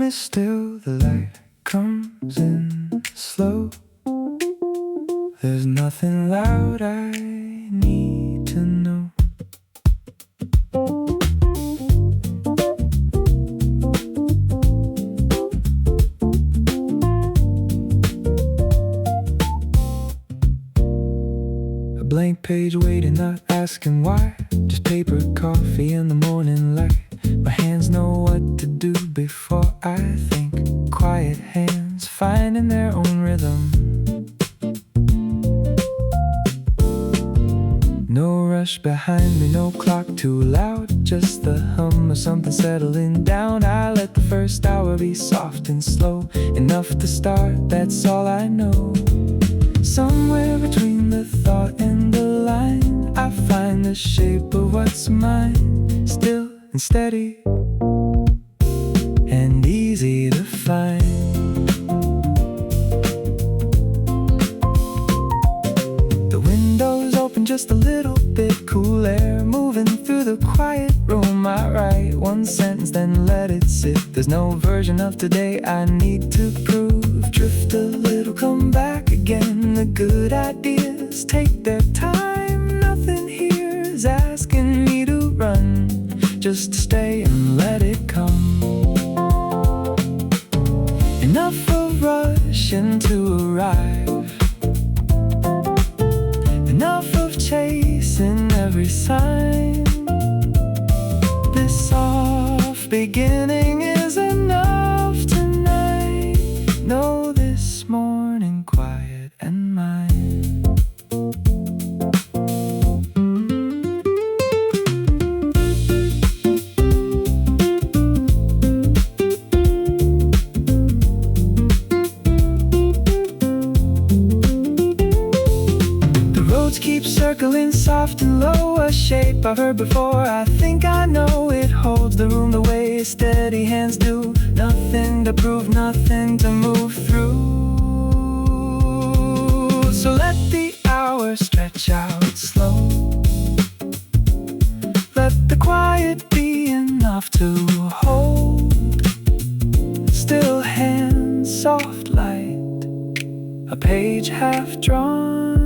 is still, the light comes in slow. There's nothing loud I need to know. A blank page waiting, not asking why. Just paper, coffee, and the morning light. My hands know what to do before I think. Quiet hands finding their own rhythm. No rush behind me, no clock too loud. Just the hum of something settling down. I let the first hour be soft and slow. Enough to start, that's all I know. Somewhere between the thought and the line, I find the shape of what's mine. Still and steady and easy to find. The windows open just a little bit, cool air moving through the quiet room. I write one sentence then let it sit. There's no version of today I need to prove. Drift a little, come back again. The good ideas take their time. Nothing here is asking me to run, just to stay and let it come. Enough of rushing to arrive. Enough of chasing every sign. This soft beginning is enough tonight. Know this morning quiet and mine. Keep circling soft and low, a shape I've heard before. I think I know it holds the room the way steady hands do. Nothing to prove, nothing to move through. So let the hours stretch out slow. Let the quiet be enough to hold. Still hands, soft light, a page half drawn.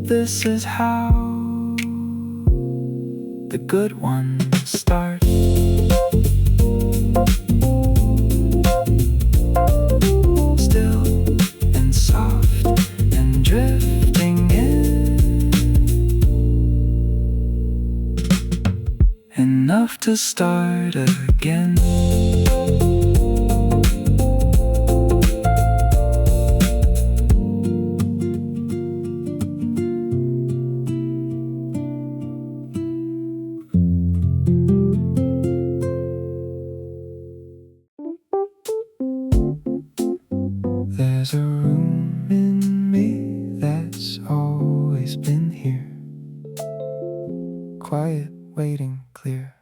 This is how the good ones start. Still and soft and drifting in, enough to start again. There's a room in me that's always been here, quiet, waiting, clear.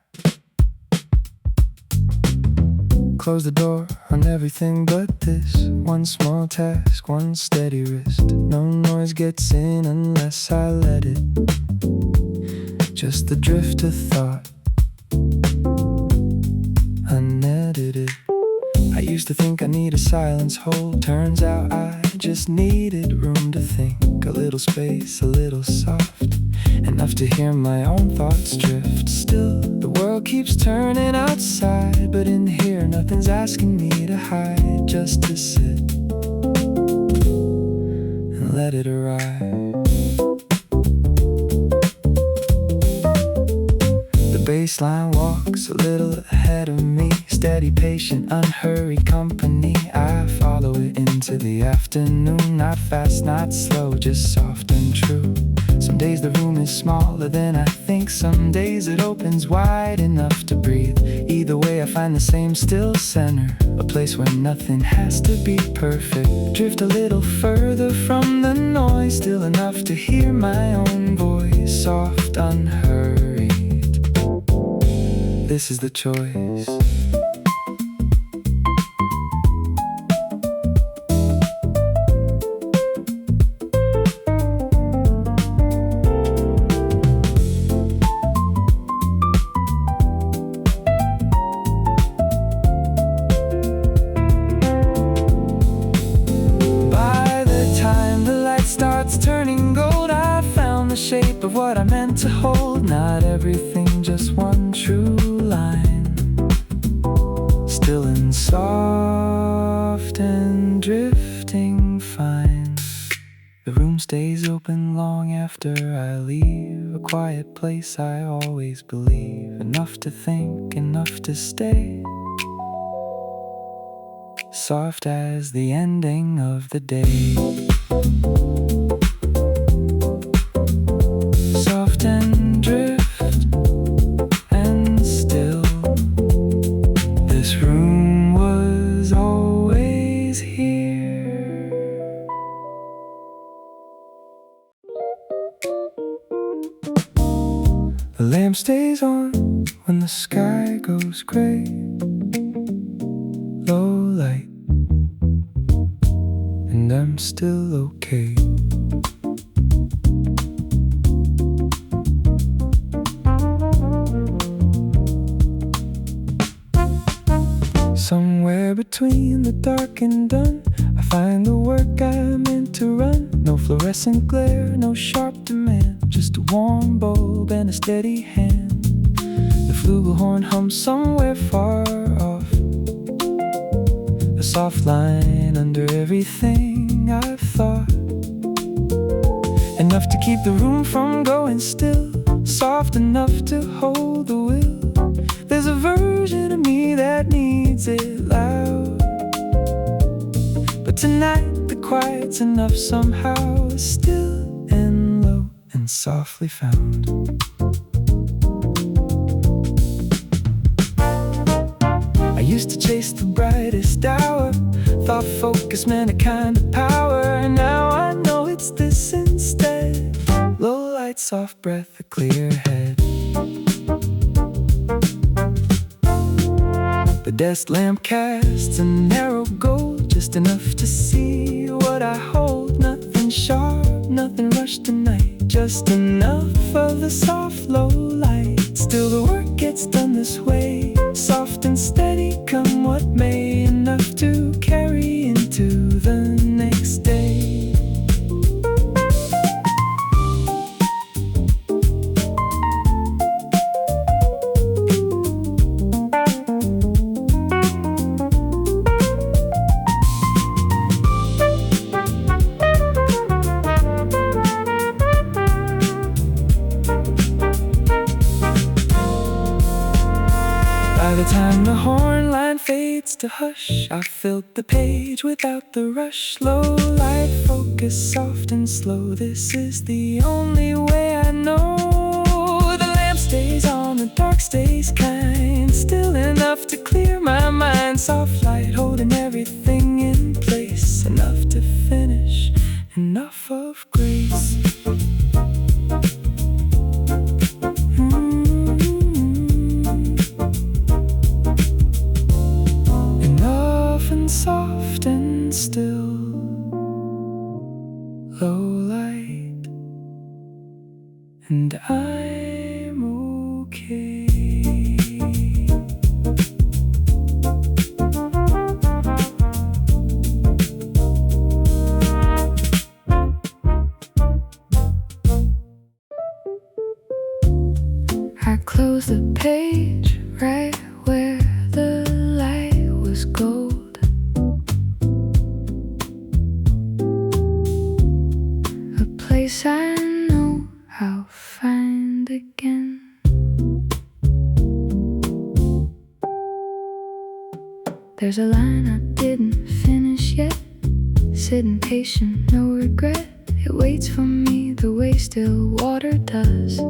Close the door on everything but this one small task, one steady wrist. No noise gets in unless I let it. Just the drift of thought, unedited. I used to think I needed silence hold. Turns out I just needed room to think. A little space, a little soft, enough to hear my own thoughts drift. Still, the world keeps turning outside, but in here nothing's asking me to hide. Just to sit and let it arrive. The baseline walks a little ahead of me. Steady, patient, unhurried company. I follow it into the afternoon. Not fast, not slow, just soft and true. Some days the room is smaller than I think. Some days it opens wide enough to breathe. Either way I find the same still center, a place where nothing has to be perfect. Drift a little further from the noise, still enough to hear my own voice. Soft, unhurried, this is the choice. of what I meant to hold. Not everything, just one true line. Still and soft and drifting fine. The room stays open long after I leave. A quiet place I always believe. Enough to think, enough to stay. Soft as the ending of the day. Soft and drift and still. This room was always here. The lamp stays on when the sky goes gray. Low light, and I'm still okay. Somewhere between the dark and done, I find the work I meant to run. No fluorescent glare, no sharp demand, just a warm bulb and a steady hand. The flugelhorn hums somewhere far off, a soft line under everything I've thought. Enough to keep the room from going still, soft enough to hold the will. There's a version of me that needs it loud, but tonight the quiet's enough somehow. Still and low and softly found. I used to chase the brightest hour, thought focus meant a kind of power. Now I know it's this instead. Low light, soft breath, a clear head. The desk lamp casts a narrow goal, just enough to see what I hold. Nothing sharp, nothing rushed tonight, just enough of the soft low light. Still the work gets done this way, soft and steady, come what may. Enough to carry into the next day. By the time the horn line fades to hush, I filled the page without the rush. Low light, focus, soft and slow. This is the only way I know. The lamp stays on, the dark stays kind. Still enough to clear my mind. Soft light holding everything in place. Enough to finish, enough of grace. Soft and still, low light, and I'm okay. I close the page right where the light was gold. I know I'll find again. There's a line I didn't finish yet, sitting patient, no regret. It waits for me the way still water does.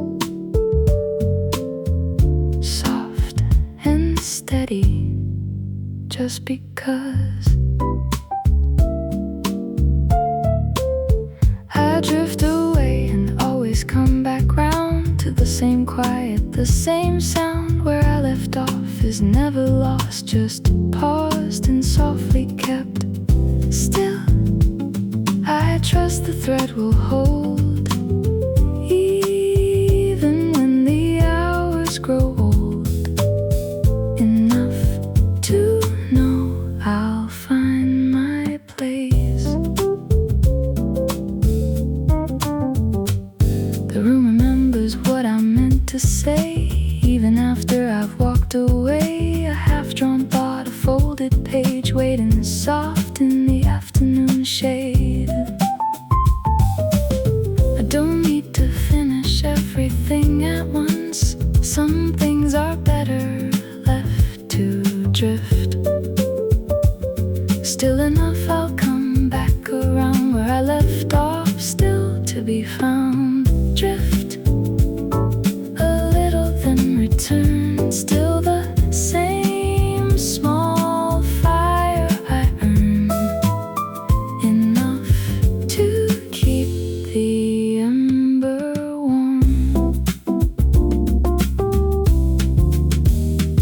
Soft and steady, just because. I drift away and always come back round to the same quiet, the same sound. Where I left off is never lost, just paused and softly kept. Still, I trust the thread will hold, even when the hours grow old. Enough to know I'll find my place. The room remembers Still enough, I'll come back around where I left off, still to be found. Drift a little, then return. Still the same small fire I earn, enough to keep the ember warm.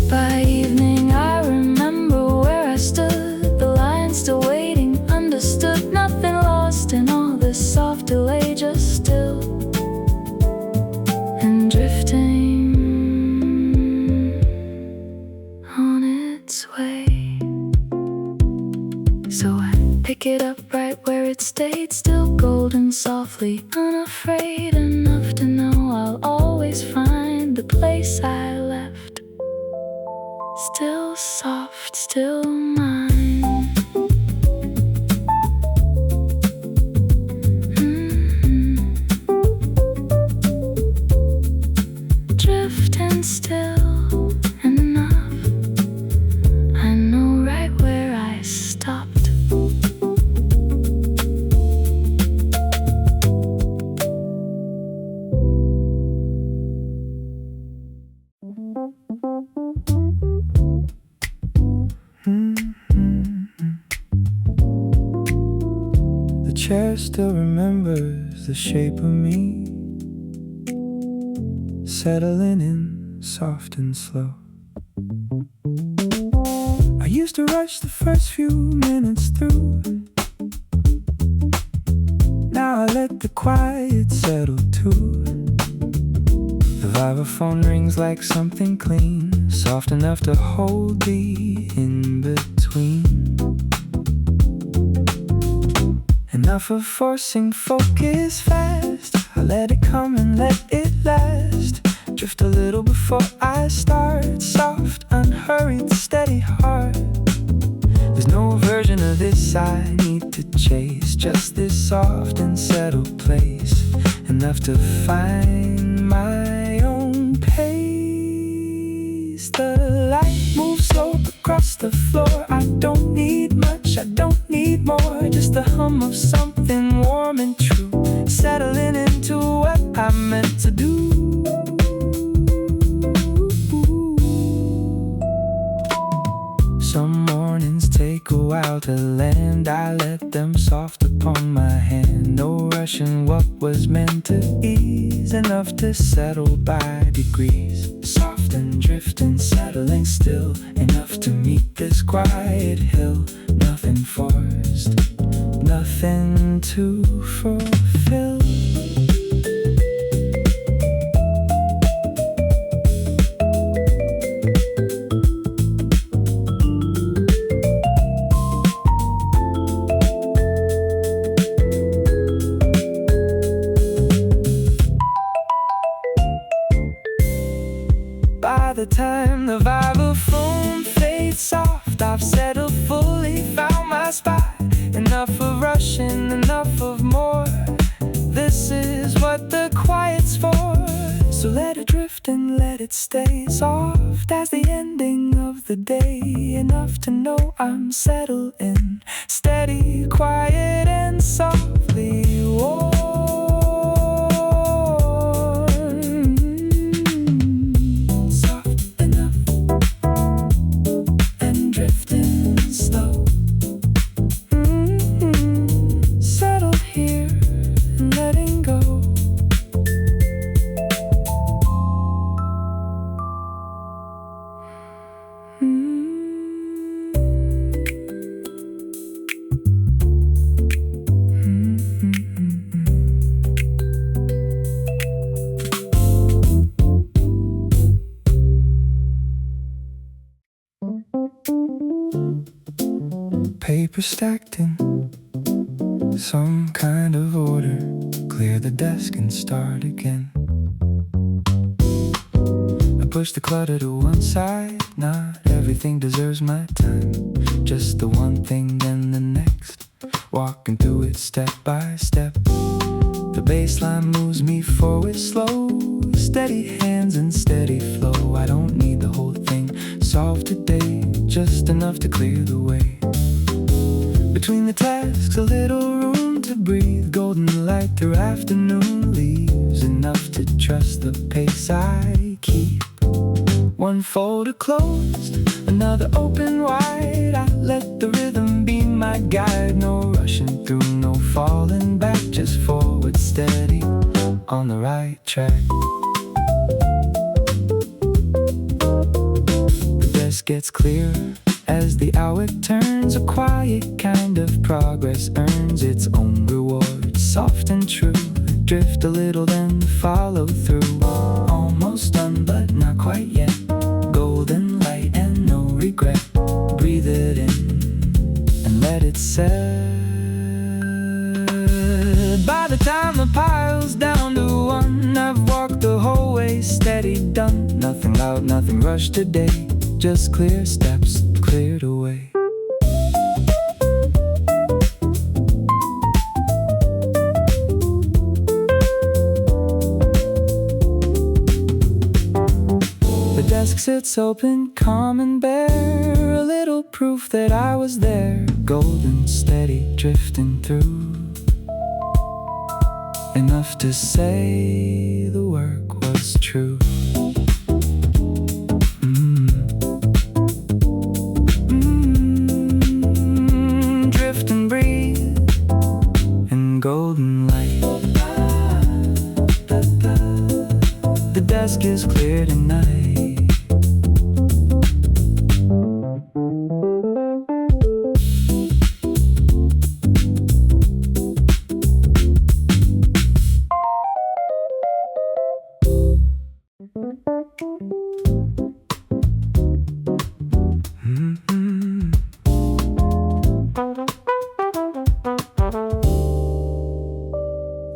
By evening I remember where I stood, the line still waiting, understood, nothing lost in all this soft delay, just still and drifting on its way. So I pick it up right where it stayed, still golden, softly unafraid, enough to know I'll always find the place I left, still soft, still mine. Drifting still enough, I know right where I stopped. The chair still remembers the shape of me, settling in soft and slow. I used to rush the first few minutes through. Now I let the quiet settle too. The vibraphone rings like something clean, soft enough to hold the in-between. Enough of forcing focus fast, I let it come and let it last. Drift a little before I start, soft, unhurried, steady heart. There's no version of this I need to chase, just this soft and settled place, enough to find my own pace. The light moves slow across the floor, I don't need much, I don't need more, just the hum of something warm and true, settling into what I'm meant to do. Some mornings take a while to land, I let them soft upon my hand. No rushing what was meant to ease, enough to settle by degrees. Soft and drifting, settling still, enough to meet this quiet hill. Nothing forced, nothing to fulfill. By the time the vibraphone fades soft, I've settled fully, found my spot. Enough of rushing, enough of more. This is what the quiet's for. So let it drift and let it stay soft as the ending of the day. Enough to know I'm settled in, steady, quiet and softly warm. Paper stacked in some kind of order, clear the desk and start again. I push the clutter to one side, not everything deserves my time, just the one thing then the next, walking through it step by step. The bass line moves me forward slow, steady hands and steady flow. I don't need the whole thing solved today, just enough to clear the way. Between the tasks, a little room to breathe. Golden light through afternoon leaves, enough to trust the pace I keep. One folder closed, another open wide. I let the rhythm be my guide. No rushing through, no falling back, just forward steady, on the right track. The desk gets clearer as the hour turns. A quiet kind of progress earns its own reward. Soft and true, drift a little then follow through. Almost done but not quite yet. Golden light and no regret. Breathe it in and let it set. By the time the pile's down to one, I've walked the whole way steady, done. Nothing loud, nothing rushed today, just clear steps cleared away. The desk sits open, calm and bare, a little proof that I was there. Golden, steady, drifting through, enough to say the work was true. Drift and breathe in golden light. The desk is clear tonight.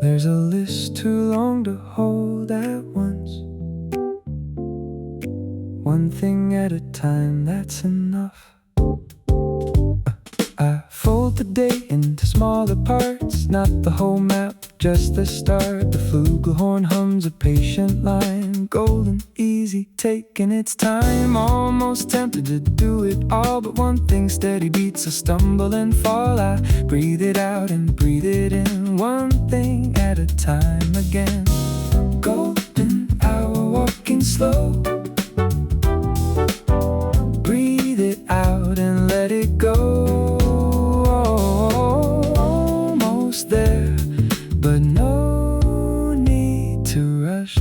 There's a list too long to hold at once. One thing at a time, that's enough. I fold the day into smaller parts, not the whole map, just the start. The flugelhorn hums a patient line, golden, easy, taking its time. Almost tempted to do it all, but one thing steady beats a stumble and fall. I breathe it out and breathe it in, one thing at a time again. Golden hour, walking slow. Breathe it out and let it go. Almost there, but no need to rush.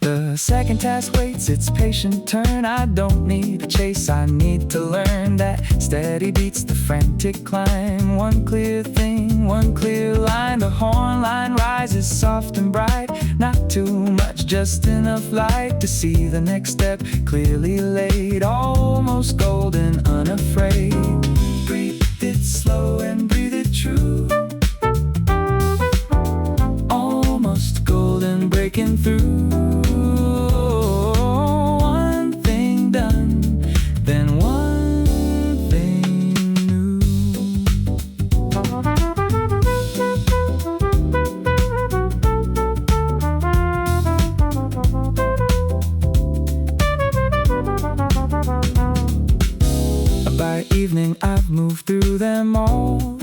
The second task waits its patient turn. I don't need a chase, I need to learn that steady beats the frantic climb. One clear thing, one clear line. The horn line rises soft and bright. Not too much, just enough light to see the next step clearly laid. Almost golden, unafraid. Breathe it slow and breathe it true. Almost golden, breaking through. One thing done, then one thing new. By evening I've moved through them all,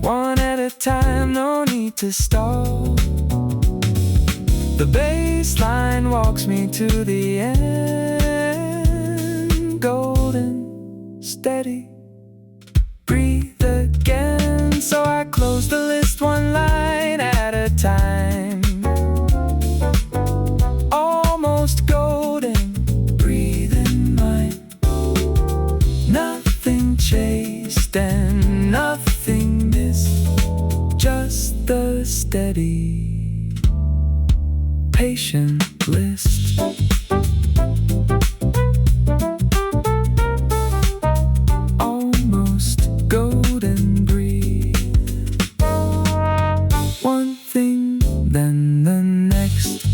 one at a time, no need to stall. The bass line walks me to the end. Golden, steady, breathe again. So I close the list one line at a time. Almost golden, breathe in mine. Nothing chased and nothing missed, just the steady, patient list. Almost golden, breathe. One thing, then the next.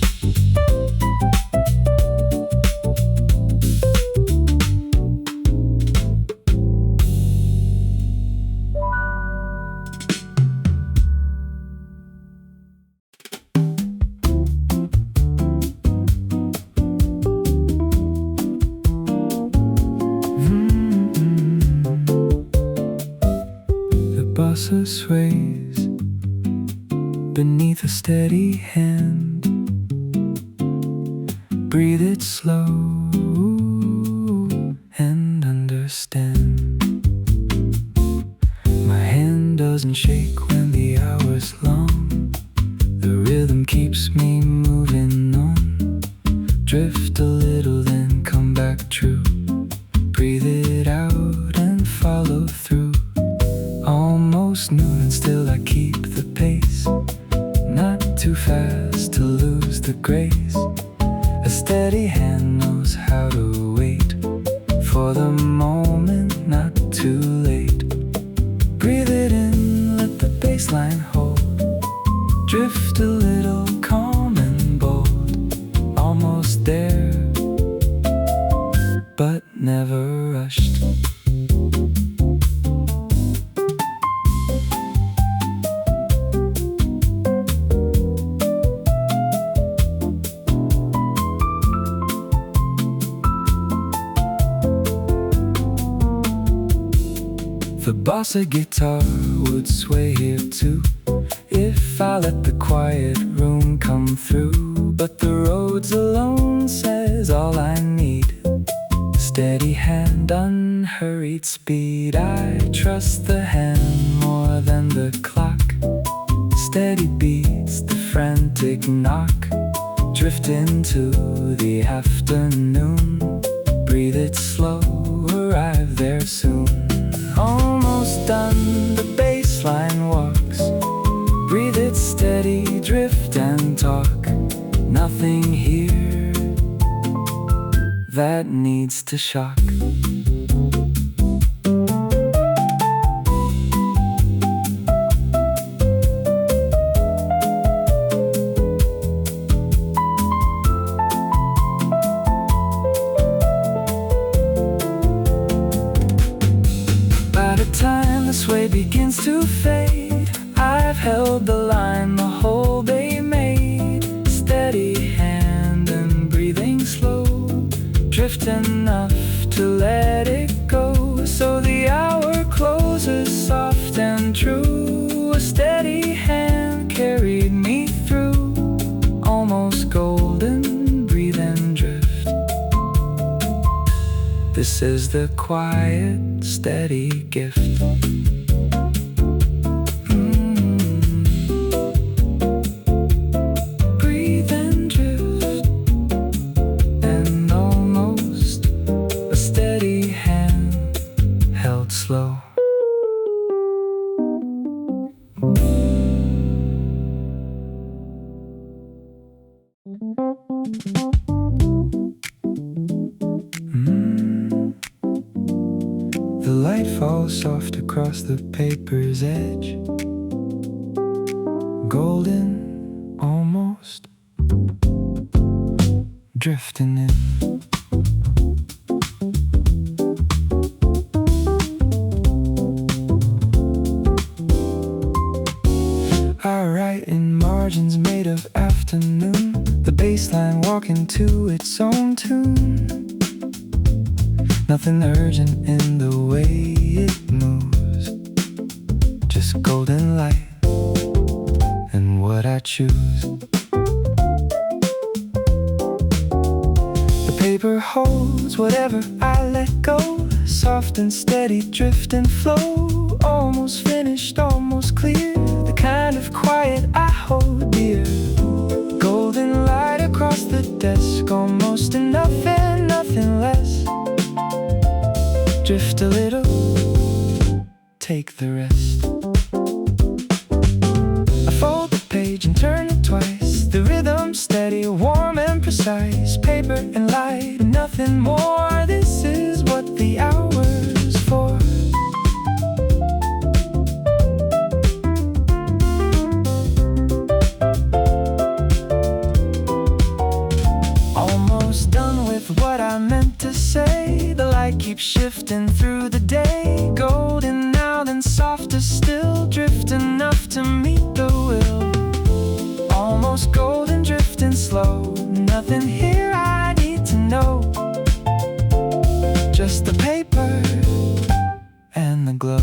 salsa sways beneath a steady hand. Breathe it slow and understand. My hand doesn't shake when the hour's long. The rhythm keeps me moving on. Drift a little then come back true. Breathe it out and follow through. Almost noon and still I keep the pace. Not too fast to lose the grace. A steady hand knows how to wait for the moment, not too late. Breathe it in, let the bassline hold. Drift a little, calm and bold. Almost there, but never rushed. The bossa guitar would sway here too, if I let the quiet room come through. But the roads alone says all I need. Steady hand, unhurried speed. I trust the hand more than the clock. Steady beats, the frantic knock. Drift into the afternoon. Breathe it slow, arrive there soon. Almost done, the bassline walks. Breathe it steady, drift and talk. Nothing here that needs to shock. By the time the sway begins to fade, I've held the line the whole day made. Steady hand and breathing slow. Drift enough to let it go. So the hour closes soft and true. A steady hand carried me through. Almost golden, breathe and drift. This is the quiet, steady gift. Breathe and drift, and almost a steady hand held slow. The light falls soft across the paper's edge. Golden, almost drifting in. I write in margins made of afternoon. The bassline walking to its own tune. Nothing urgent in the way it moves. Just golden light and what I choose. The paper holds whatever I let go. Soft and steady, drift and flow. Almost finished, almost clear. The kind of quiet I hold dear. Golden light across the desk. Almost enough and nothing less. Drift a little, take the rest. I fold the page and turn it twice. The rhythm steady, warm and precise. Paper and light and nothing more. This is what the hour's for. Almost done with what I meant to say. The light keeps shifting through the day. Golden now, then softer still. Drift enough to meet the will. Almost golden, drifting slow. Nothing here I need to know. Just the paper and the glow.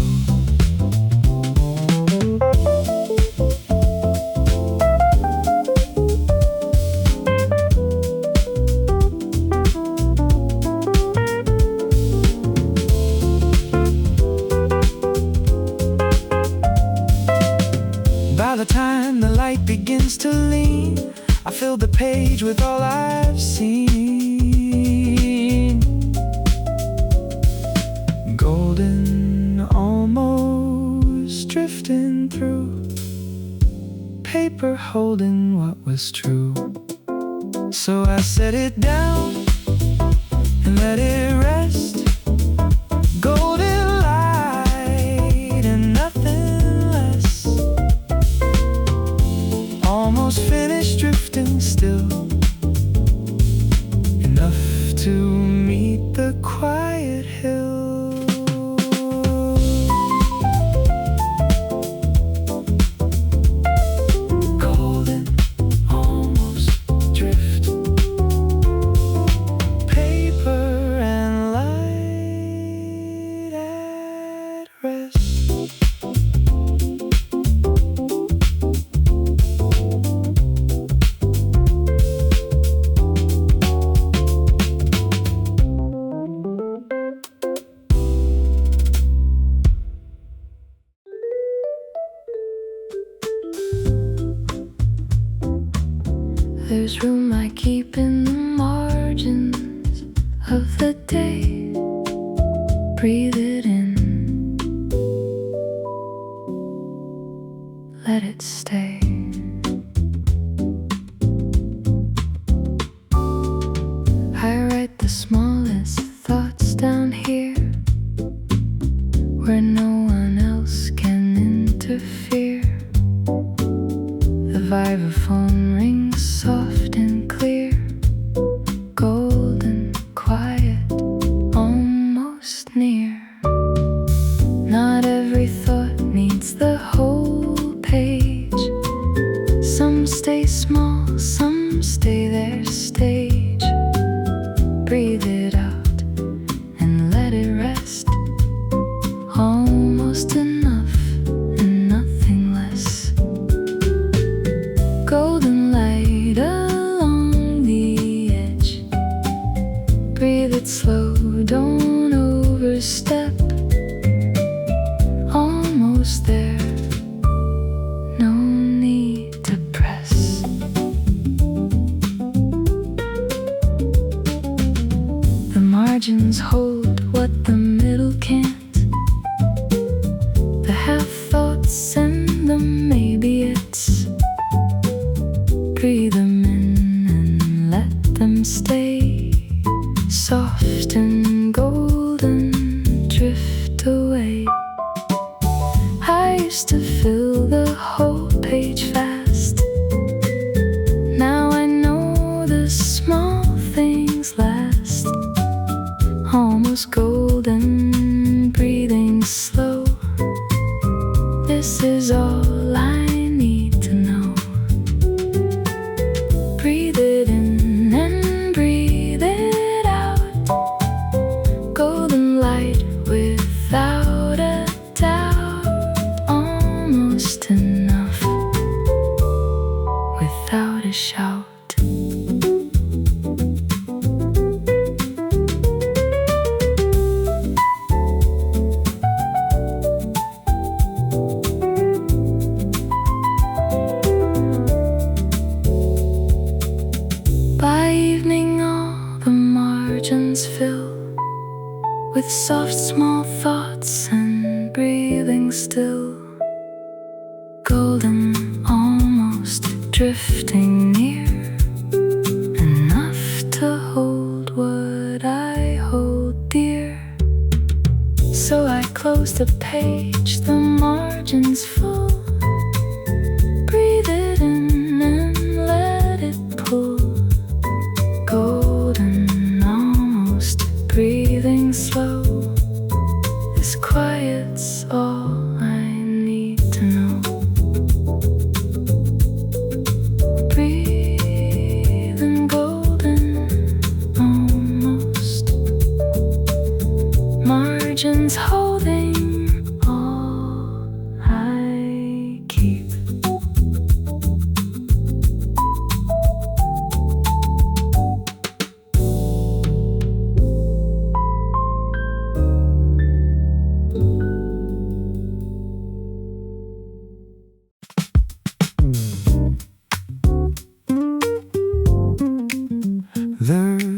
to lean. I filled the page with all I've seen. Golden, almost drifting through paper holding what was true. So I set it down and let it rest. Golden light and nothing less. Almost finished drifting still, enough to meet the quiet hill. Golden, almost drift, paper and light at rest. There's room I keep in the margins of the day. Breathe it in, let it stay. I write the smallest thoughts down here, where no one else can interfere. The vibraphone rings soft and clear, golden, quiet, almost near. Not every thought needs the whole page. Some stay small, some stay their stage. Breathe it out and let it rest. Almost enough and nothing less. Golden light along the edge. Breathe it slow, don't overstep. Almost there, no need to press. The margins hold what the middle can't. The half thoughts and the maybe it's. Breathe them in and let them stay. Soft and golden, drift away. I used to fill the whole page fast. Now I know the small things last. Almost golden, breathing slow. This is all I need to know. Breathe it in and breathe it out. Golden light without a doubt. Almost enough without a shout. By evening all the margins fill with soft small thoughts and breathing still. Golden, almost drifting near, enough to hold what I hold dear. So I close the page, the margins full. Breathe it in and let it pull. Golden, almost breathing slow. This quiet's all I need to know. Breathing golden, almost. Margins holding all I keep.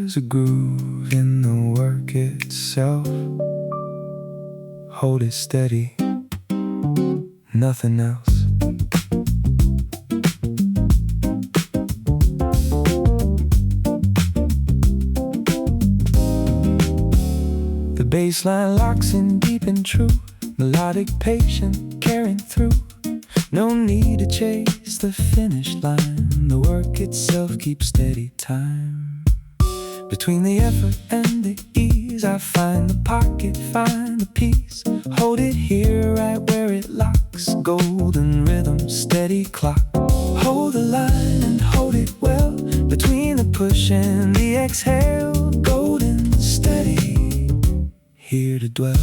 There's a groove in the work itself. Hold it steady, nothing else. The bass line locks in deep and true, melodic, patient, carrying through. No need to chase the finish line, the work itself keeps steady time. Between the effort and the ease, I find the pocket, find the peace. Hold it here right where it locks, golden rhythm, steady clock. Hold the line and hold it well, between the push and the exhale, golden steady, here to dwell.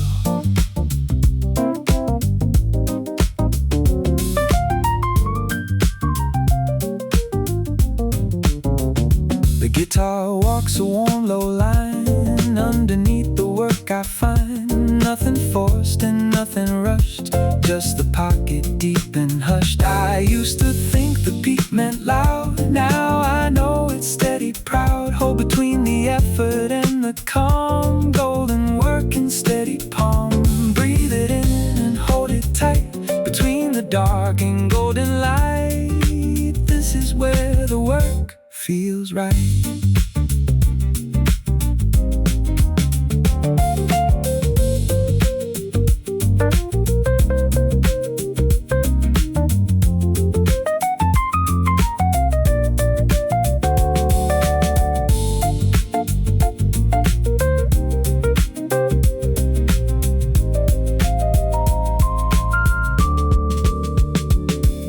The guitar walks a warm low line, underneath the work I find nothing forced and nothing rushed, just the pocket deep and hushed. I used to think the beat meant loud, now I know it's steady, proud. Hold between the effort and the calm, golden work and steady palm. Breathe it in and hold it tight, between the dark and golden light. This is where the work feels right.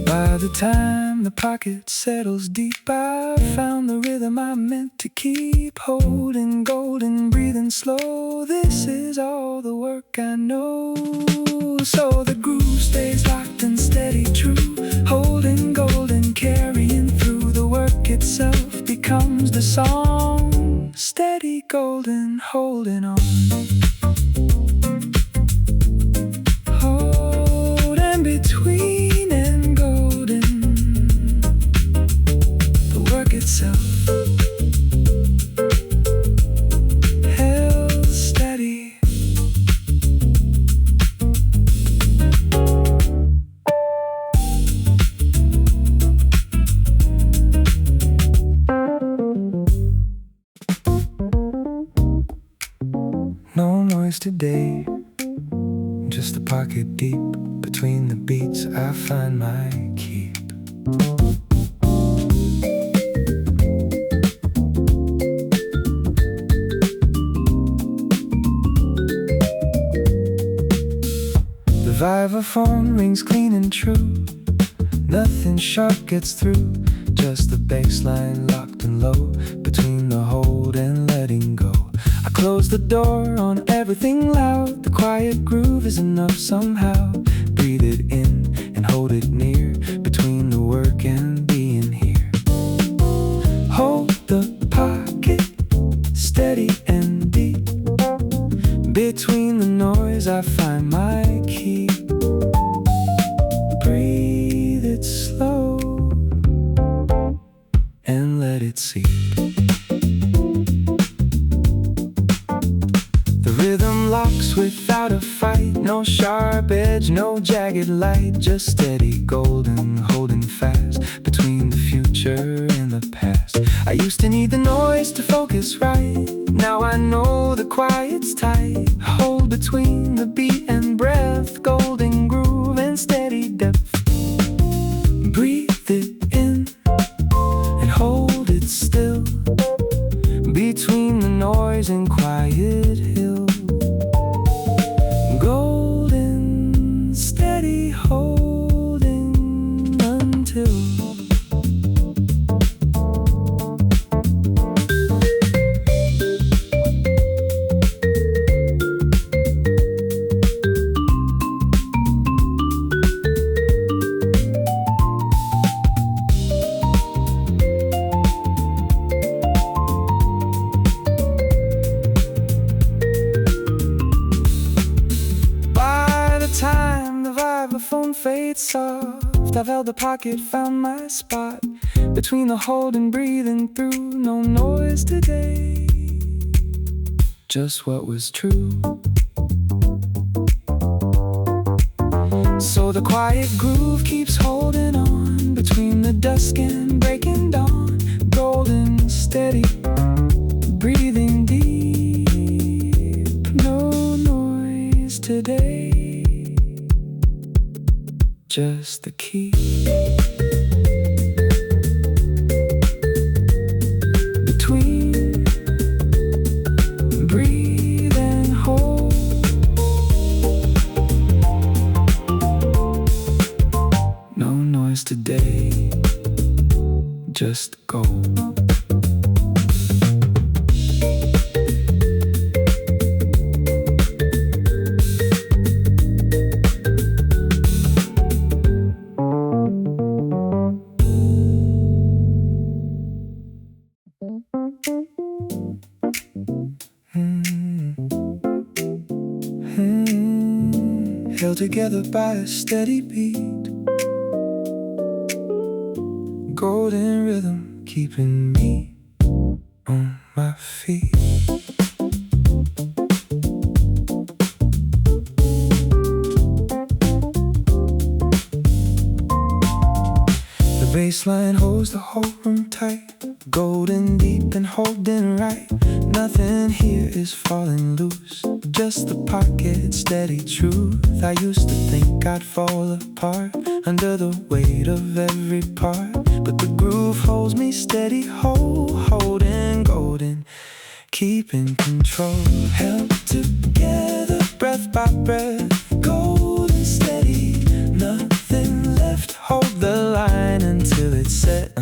By the time the pocket settles deep, I found the rhythm I meant to keep. Holding golden, breathing slow, this is all the work I know. So the groove stays locked and steady, true. Holding golden, carrying through. The work itself becomes the song. Steady golden, holding on. Holding between and golden, the work itself held steady. No noise today, just the pocket deep. Between the beats I find my keep. The vibraphone rings clean and true, nothing sharp gets through, just the bass line locked and low, between the hold and letting go. I close the door on everything loud, the quiet groove is enough somehow. Breathe it in and hold it near, between the work and being here. Hold the pocket steady and deep, between the noise I find my key. Breathe it slow and let it seep. The rhythm locks without a fight, no sharp edge, no jagged light, just steady golden, holding fast, between the future and the past. I used to need the noise to focus right, now I know the quiet's tight. Hold between the beat and breath, golden groove and steady depth. Breathe it in and hold it still, between the noise and quiet hill. Golden, steady, holding until vibraphone fades soft, I've held the pocket, found my spot, between the hold and breathing through. No noise today, just what was true. So the quiet groove keeps holding on between the dusk and breaking dawn. Golden, steady, breathing deep. No noise today, just the key. Between breathe and hold. No noise today, just go. Held together by a steady beat, golden rhythm keeping me on my feet. The bass line holds the whole room tight, golden deep and holding right. Nothing here is falling loose, just the pocket, steady truth. I used to think I'd fall apart under the weight of every part, but the groove holds me steady, holding golden, keeping control. Held together, breath by breath, golden steady, nothing left. Hold the line until it's set.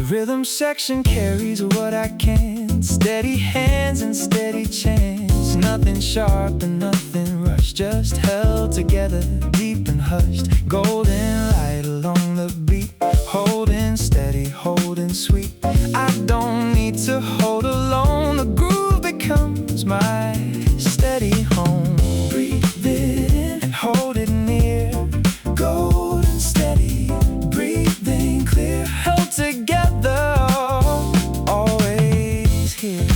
Rhythm section carries what I can, steady hands and steady chants. Nothing sharp and nothing rushed, just held together, deep and hushed. Golden light along the beat, holding steady, holding sweet. I don't need to hold alone, the groove becomes my steady home. Breathe it in and hold it near, golden steady, breathing clear. Held together, always here.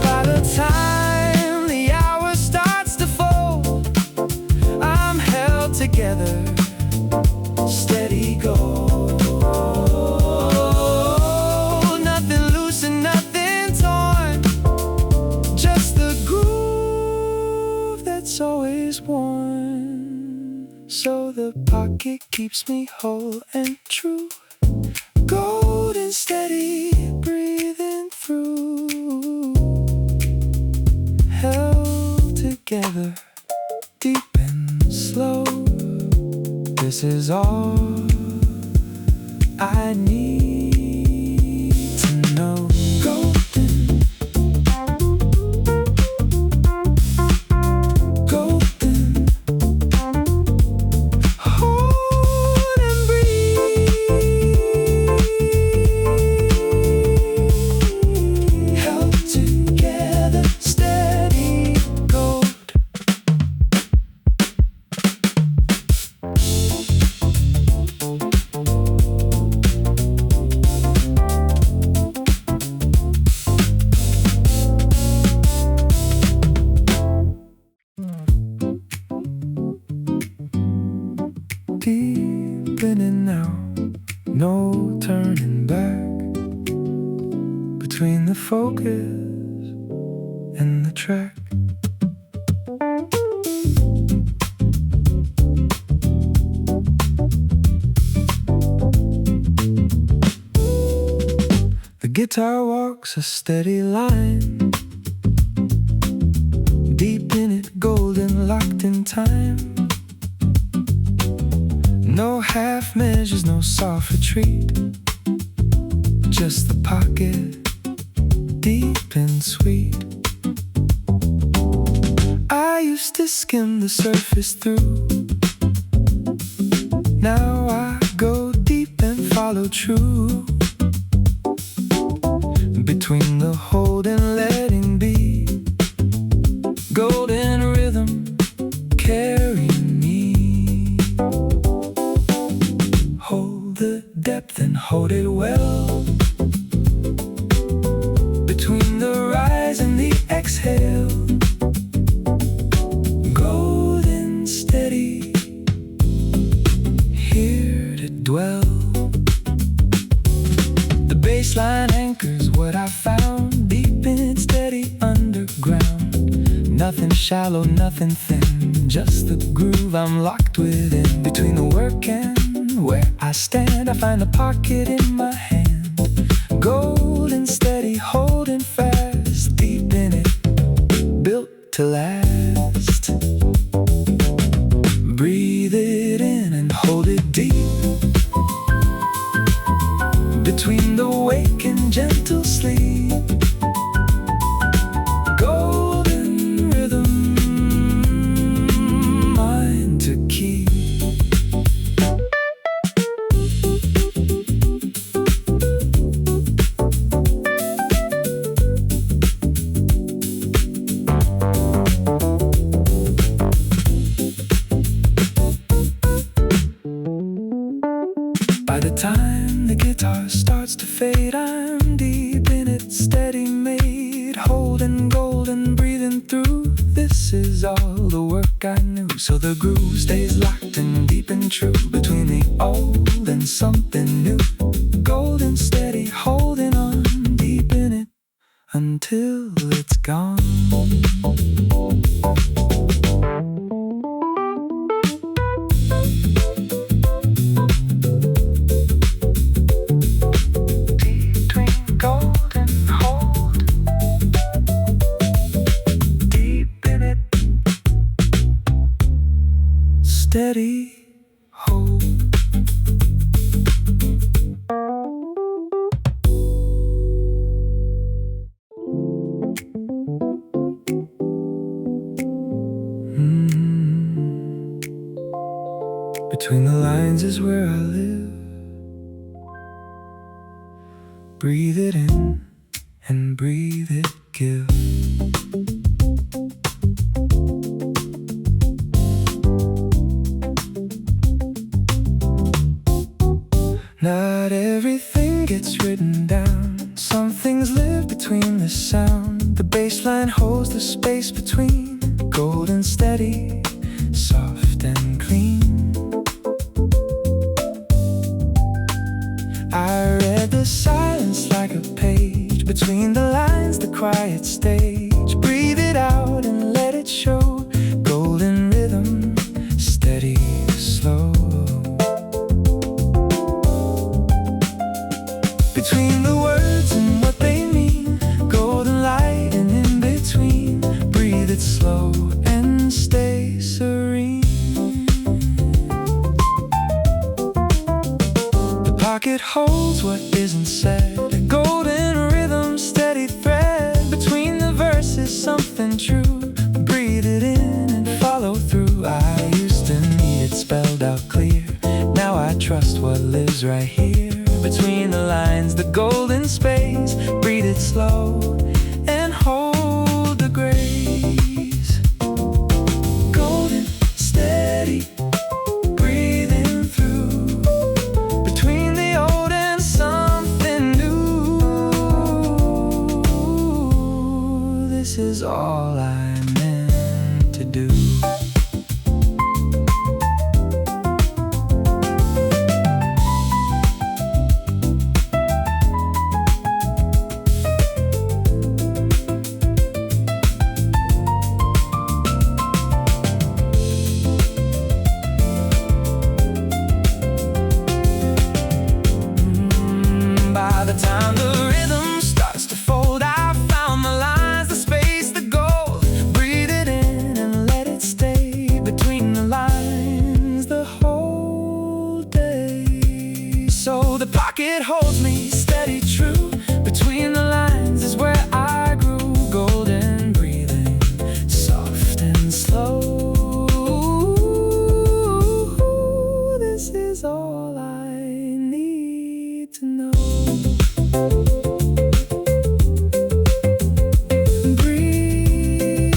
By the time the hour starts to fold, I'm held together, steady gold. Nothing loose and nothing torn, just the groove that's always worn. So the pocket keeps me whole and true, golden steady, breathing through. Held together, deep and slow. This is all I need to know. Golden, golden, hold and breathe. Held together, steady gold. Deep in and out, no turning back. Between the focus and the track, the guitar walks a steady line, deep in it, golden, locked in time. No half measures, no soft retreat, just the pocket, deep and sweet. I used to skim the surface through Now I go deep and follow true, between the hold and letting be. Golden rhythm carry me. Hold the depth and hold it well, between the rise and the exhale. Golden steady, here to dwell. The baseline anchors what I found, deep in steady underground. Nothing shallow, nothing thin, just the groove I'm locked within. Between the work and where I stand, I find the pocket in my hand. Golden steady, holding fast, deep in it, built to last. Breathe it in and hold it deep, between the wake and gentle sleep. Golden rhythm, mine to keep. By the time the guitar starts to fade, I'm deep in it, steady made, holding golden, breathing through. This is all the work I knew, so the groove stays locked and deep and true, between the old and something new. Golden steady, holding on, deep in it, until it's gone. Steady hold. Between the lines is where I live. Breathe it in and breathe it give. Not everything gets written down. Some things live between the sound. The bass line holds the space between. Golden steady, soft and clean. I read the silence like a page, between the lines, the quiet stage. Breathe it out and let it show. Golden rhythm, steady, slow. Between the words and what they mean, golden light and in between. Breathe it slow and stay serene. The pocket holds what isn't said. A golden rhythm, steady thread. Between the verses, something true. Breathe it in and follow through. I used to need it spelled out clear. Now I trust what lives right here. Between the lines, the golden space. Breathe it slow and hold the grace. Golden, steady, breathing through. Between the old and something new. This is all I meant to do. By the time the rhythm starts to fold, I found the lines, the space, the goal. Breathe it in and let it stay. Between the lines, the whole day. So the pocket holds me steady, true. Between the lines is where I grew. Golden breathing, soft and slow. This is That's all I need to know. Breathe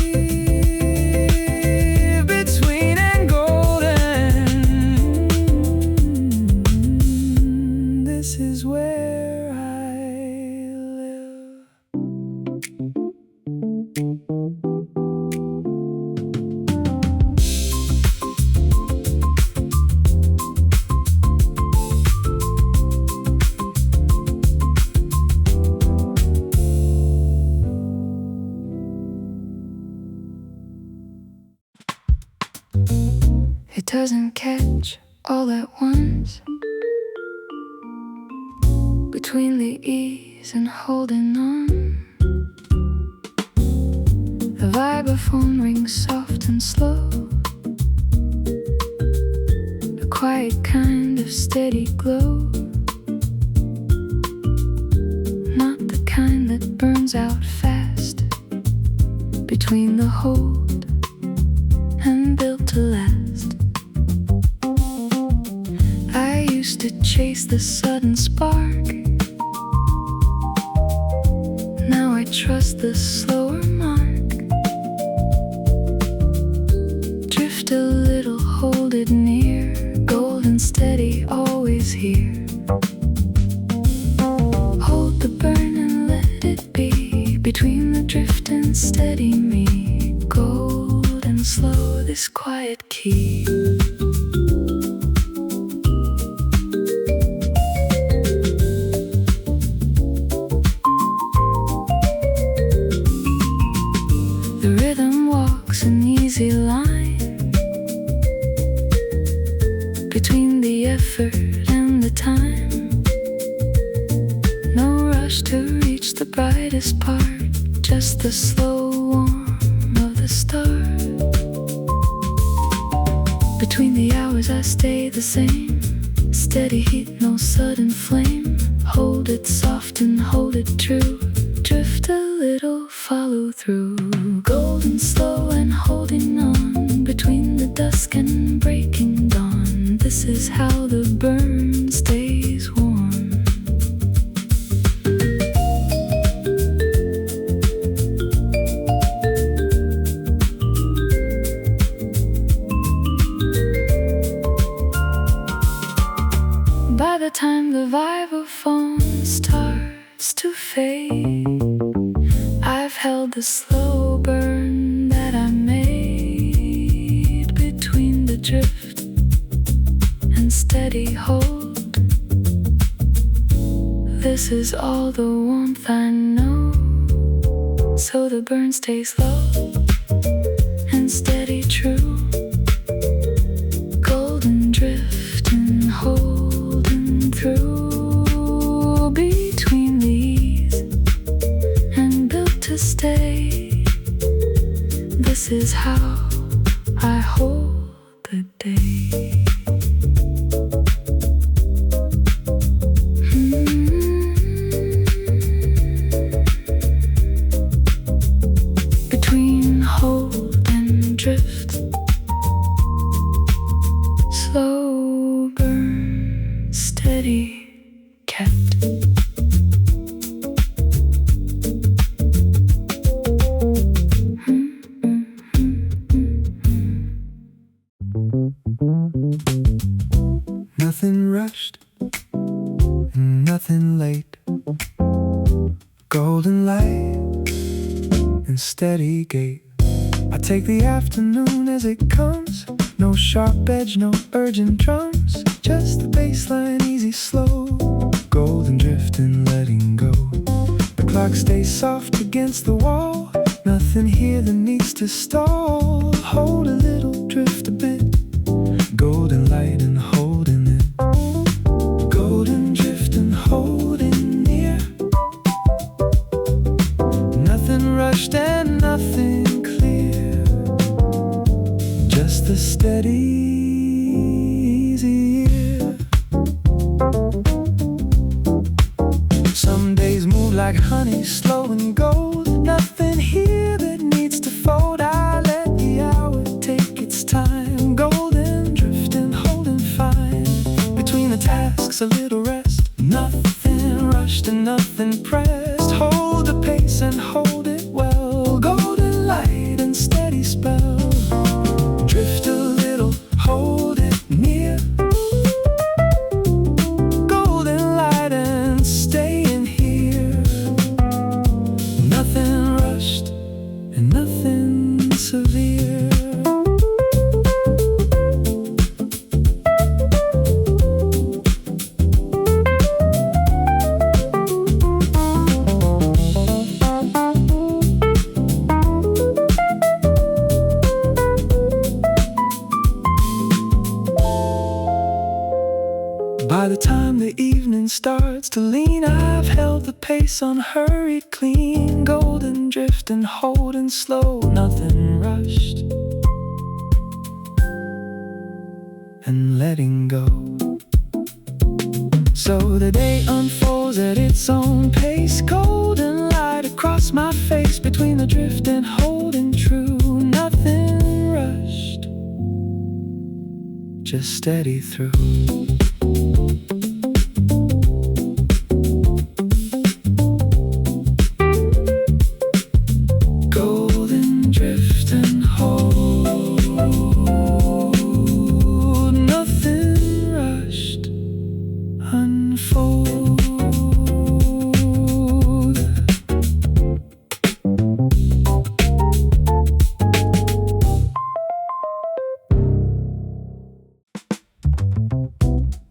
between and golden. This is where I live. It doesn't catch all at once. Between the ease and holding on, the vibraphone rings soft and slow, a quiet kind of steady glow, not the kind that burns out fast. Between the hold and built to last. I used to chase the sudden spark. Now I trust the slower mark. Drift a little, hold it near. Golden steady, always here. Hold the burn and let it be. Between the drift and steady me. Gold and slow, this quiet key. The rhythm walks an easy line between the effort and the time. No rush to reach the brightest part, just the slow warmth of the start. Between the hours I stay the same, steady heat, no sudden flame. Hold it soft and hold it true. Drift a little, follow through. Golden slow and holding on between the dusk and breaking dawn. This is how the burn stays warm. By the time the vibraphone starts to fade, I've held the slow burn that I made between the drift and steady hold. This is all the warmth I know, so the burn stays low and steady true. Golden drift and holding through between these and built to stay. This is how I hold the day. Between hold and drift, slow burn, steady kept. Nothing rushed and nothing late. Golden light and steady gait. I take the afternoon as it comes. No sharp edge, no urgent drums. Just the bass line, easy, slow. Golden drift and letting go. The clock stays soft against the wall. Nothing here that needs to stall. Hold a little, drift a bit. Golden light and holding it. Golden drift and holding near. Nothing rushed and nothing clear. Just the steady, easy year. Some days move like honey, slow and gold. Nothing here that needs to fold. I let the hour take its time. Golden drift and holding fine takes a little rest. Nothing rushed and nothing pressed. Hold the pace and hold it well. Golden light and steady spell. Drift a little, hold it near. Golden light and stay in here. Nothing rushed and nothing severe. By the time the evening starts to lean, I've held the pace unhurried, clean. Golden drifting, holding slow, nothing rushed, and letting go. So the day unfolds at its own pace. Golden light across my face, between the drift and holding true. Nothing rushed, just steady through.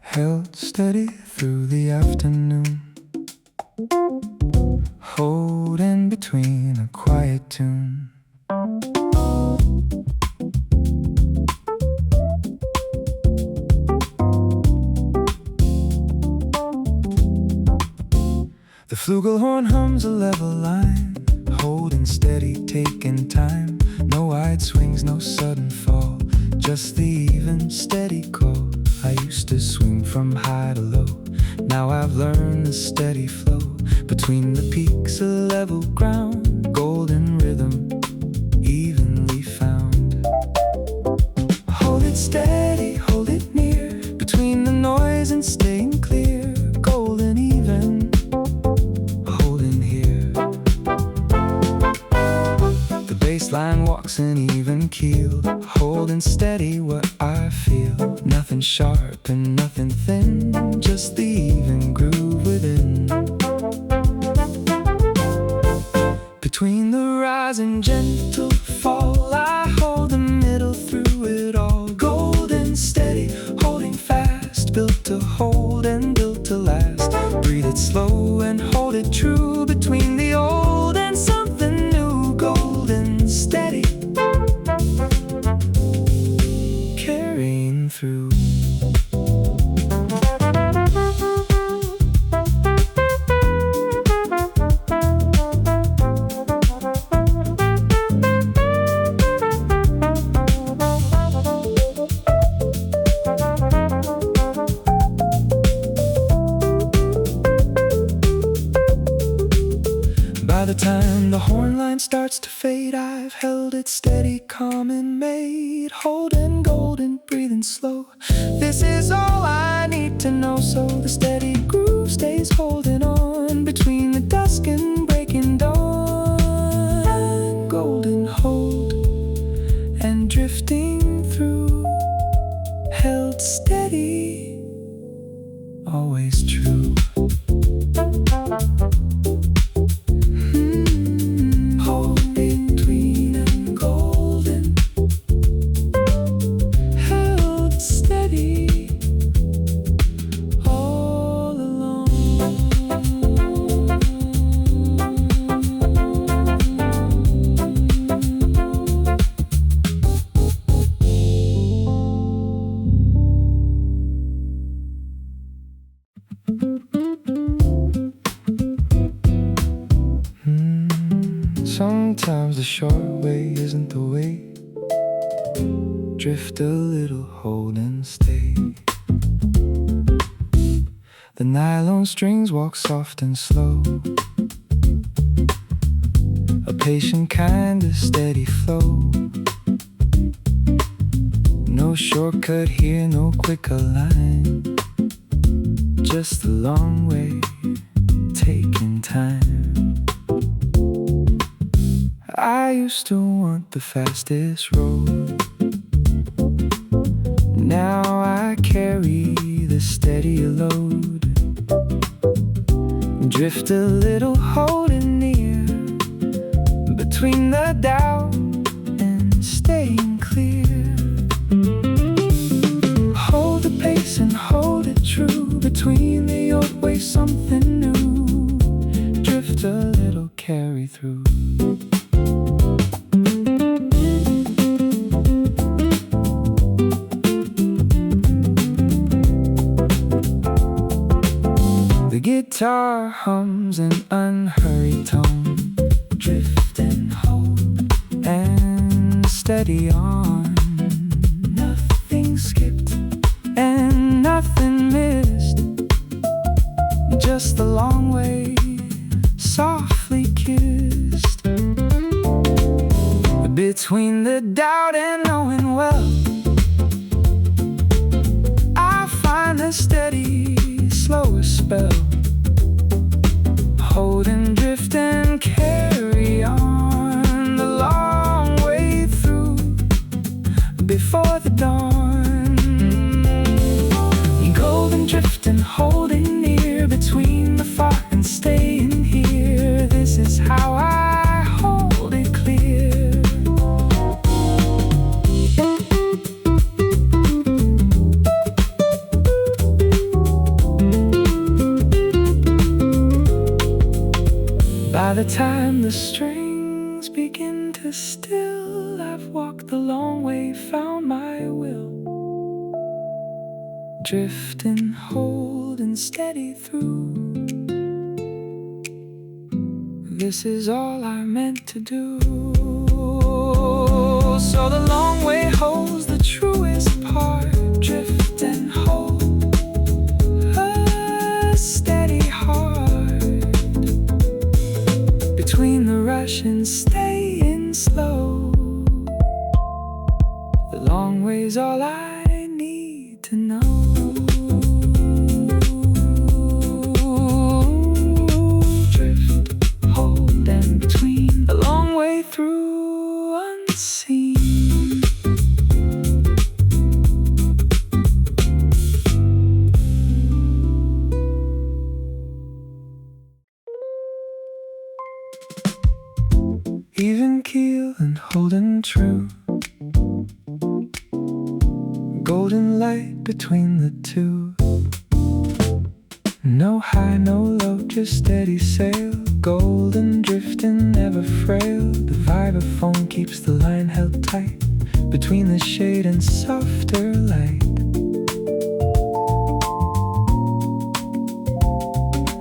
Held steady through the afternoon, holding between a quiet tune. The flugelhorn hums a level line, holding steady, taking time. No wide swings, no sudden fall, just the even, steady call. I used to swing from high to low, now I've learned the steady flow. Between the peaks, a level ground, golden rhythm, evenly found. Hold it steady, hold it near, between the noise and staying clear. Golden even, holding here. The bass line walks an even keel, holding steady what I feel. Nothing sharp and nothing thin, just the even groove within. Between the rise and gentle fall, I hold the middle through it all. Golden steady, holding fast, built to hold and built to last. Breathe it slow and hold it true, between the old and something new. Golden steady, carrying through. By the time the horn line starts to fade, I've held it steady, calm and made. Holding golden, breathing slow, this is all I need to know. So the steady groove stays holding on, between the dusk and breaking dawn. Golden hold and drifting through, held steady, always true. Sometimes the short way isn't the way. Drift a little, hold and stay. The nylon strings walk soft and slow, a patient kind of steady flow. No shortcut here, no quicker line, just a long way, taking time. I used to want the fastest road. Now I carry the steadier load. Drift a little, holding near, between the doubt and staying clear. Hold the pace and hold it true, between the old way, something new. Drift a little, carry through. The guitar hums an unhurried tone. Drift and hold and steady on. Nothing skipped and nothing missed, just a long way, softly kissed. Between the doubt and knowing well, I find the steady, slower spell. Hold and drift and carry on, the long way through, before the dawn. Golden drift and holding near, between the far and staying here. This is how I hold it clear. By the time the strings begin to still, I've walked the long way, found my will. Drift and hold and steady through. This is all I meant to do. So the long way holds the truest part. Drift and hold a steady heart, between the rush and staying slow. The long way's all I need to know. Drift, hold, and between, a long way through unseen. Even keel and holding true, golden light between the two. No high, no low, just steady sail. Golden drifting, never frail. The vibraphone keeps the line held tight, between the shade and softer light.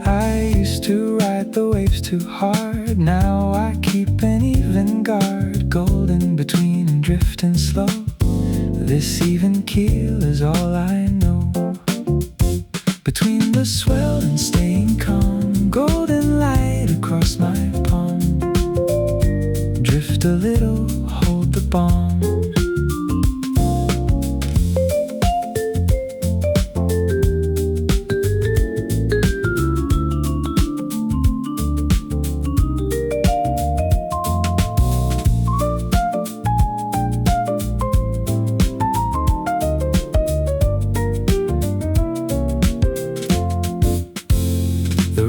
I used to ride the waves too hard, now I keep an even guard. Golden between and drifting slow, this even keel is all I know. Between the swell and staying calm, golden light across my palm. Drift a little, hold the bomb.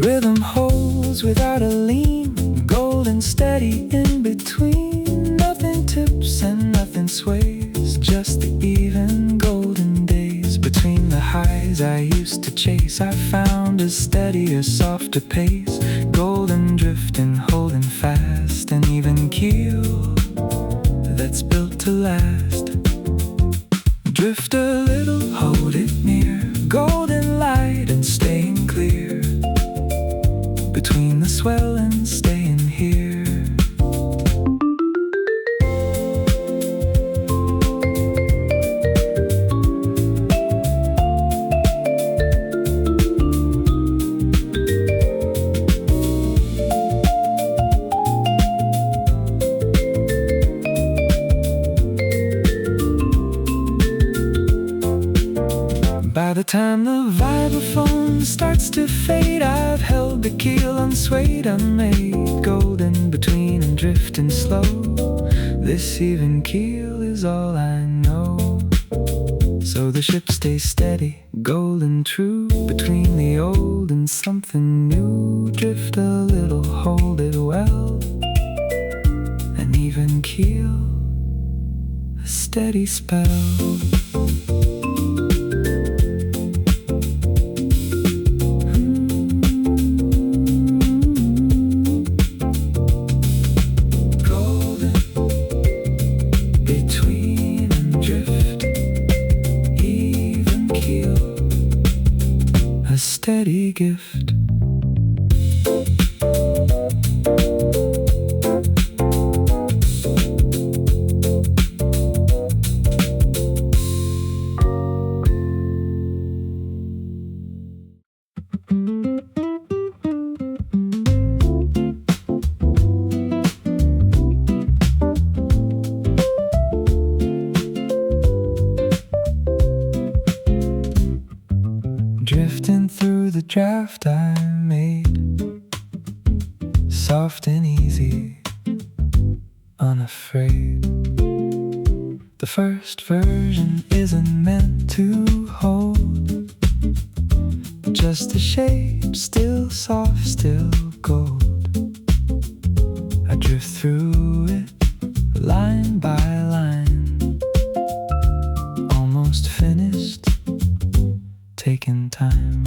Rhythm holds without a lean, golden steady in between. Nothing tips and nothing sways, just the even golden days. Between the highs I used to chase, I found a steadier, softer pace. Golden drifting, holding fast, an even keel that's built to last. Drift a little, hold it near, golden light and staying clear, between the swell and staying here. time the vibraphone starts to fade, I've held the keel unswayed. I'm made golden between and drifting slow. This even keel is all I know. So the ship stays steady, golden true, between the old and something new. Drift a little, hold it well, an even keel, a steady spell. Steady gift. Drifting through the draft I made, soft and easy, unafraid. The first version isn't meant to hold, just a shape, still soft, still gold. I drift through it, line by line, almost finished, taking time.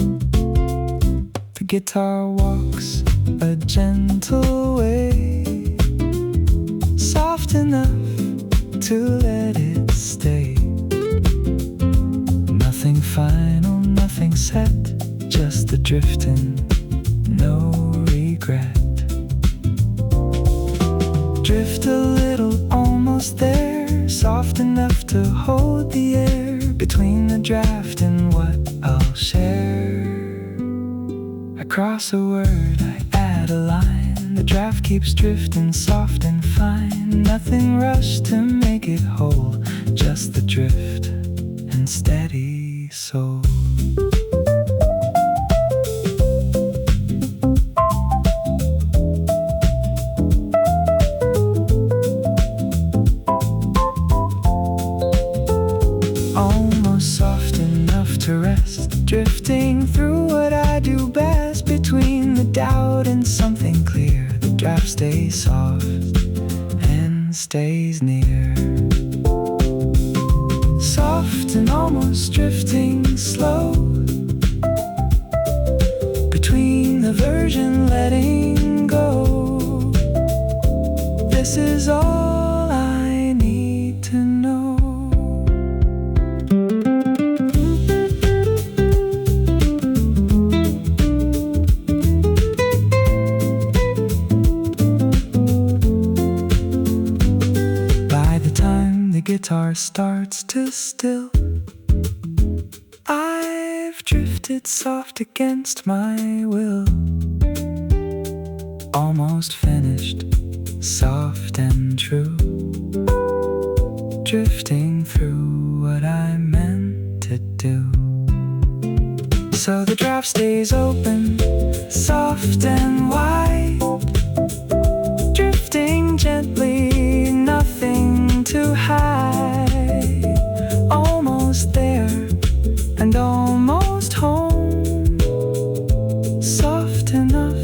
The guitar walks a gentle way, soft enough to let it stay. Nothing final, nothing set, just the drifting, no regret. Drift a little, almost there, soft enough to hold the air, between the draft and what I'll share. I cross a word, I add a line, the draft keeps drifting soft and fine. Nothing rushed to make it whole, just the drift and steady soul. Almost soft enough to rest, drifting through what I do best, between the doubt and something clear. The draft stays soft and stays near, soft and almost drifting slow, between the version letting go. This is all I need to know. Guitar starts to still, I've drifted soft against my will. Almost finished, soft and true, drifting through what I meant to do. So the draft stays open, soft and wide, drifting gently, nothing to hide. Almost there and almost home, soft enough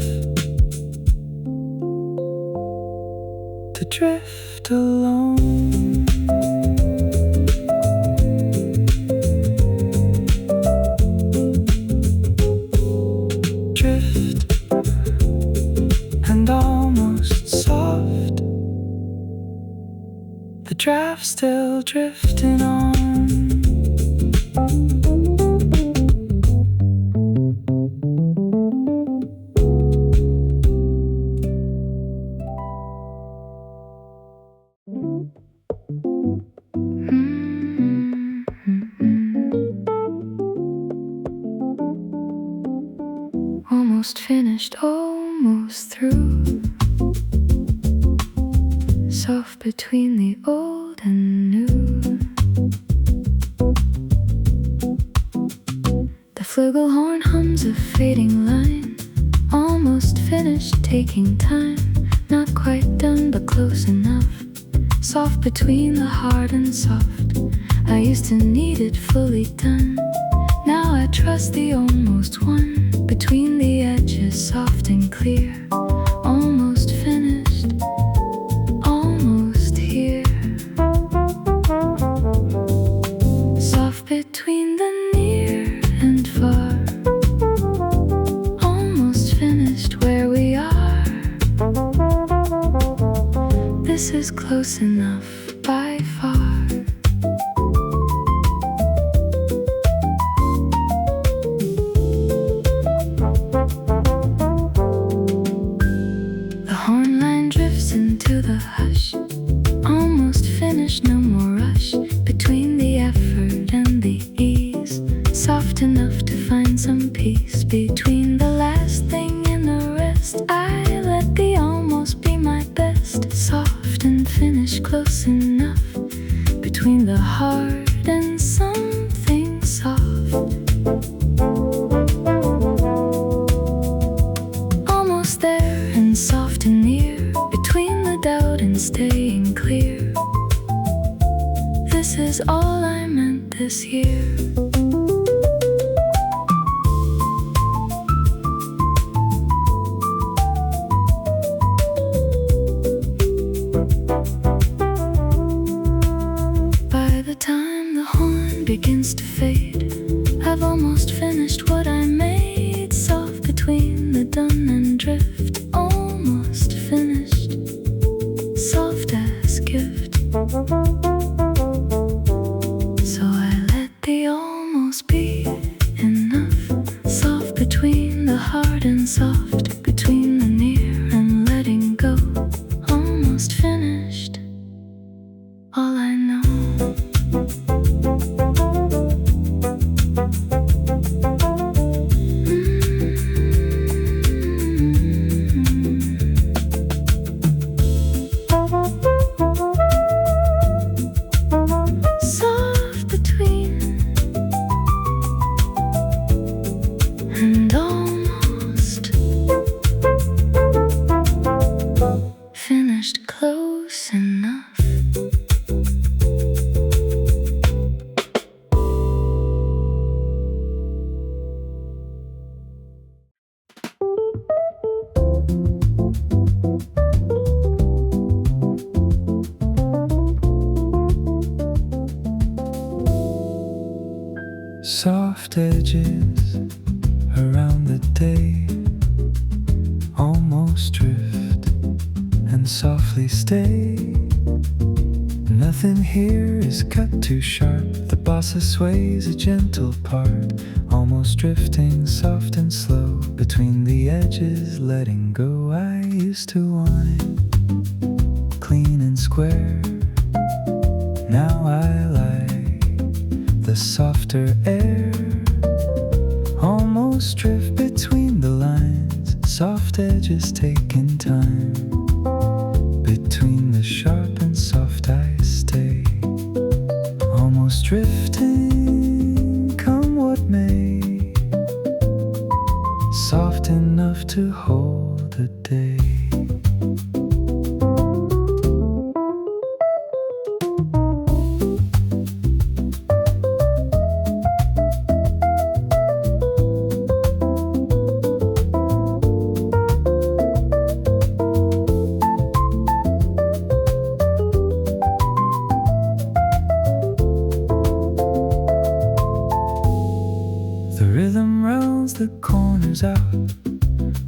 to drift alone. Drift and almost soft, the draft still drifting on. Almost finished, almost through, soft between the old and new. flugelhorn hums a fading line, almost finished, taking time, not quite done but close enough, soft between the hard and soft. I used to need it fully done, now I trust the almost one, between the edges soft and clear, almost finished, almost here. Soft between the near and far, almost finished where we are. This is close enough by far. Into the hush, almost finished, no more rush, between the effort and the ease, soft enough to find some peace, between the last thing and the rest, I let the almost be my best, soft and finished, close enough, between the hard and something soft. Almost there and soft and near, between the doubt and staying clear. This is all I meant this year. By the time the horn begins to fade, I've almost finished what I made, soft between the done and drift, almost finished, soft as gift. So I let the almost be enough, soft between the hard and soft, between the near and letting go, almost finished, all I know. And almost finished, close enough. Soft edges around the day, almost drift and softly stay. Nothing here is cut too sharp, the bossa sways a gentle part, almost drifting soft and slow, between the edges letting go. I used to want it clean and square, now I like the softer air, almost drift between the lines, soft edges taking time, between the sharp and soft I stay, almost drifting, come what may, soft enough to hold a day. The corners out,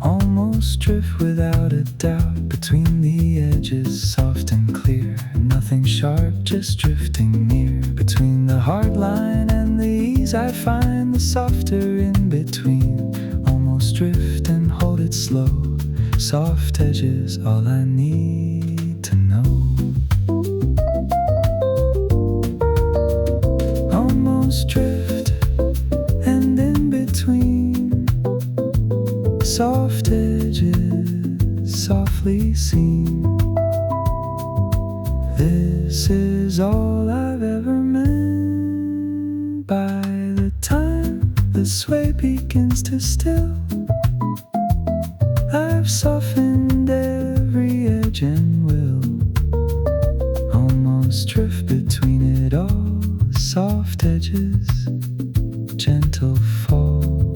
almost drift without a doubt, between the edges soft and clear, nothing sharp, just drifting near, between the hard line and the ease I find the softer in between, almost drift and hold it slow, soft edges all I need to know. Almost drift and in between, soft edges softly seen. This is all I've ever meant. By the time the sway sway begins to still. I've softened every edge and will almost drift between it all. Soft edges, gentle fall,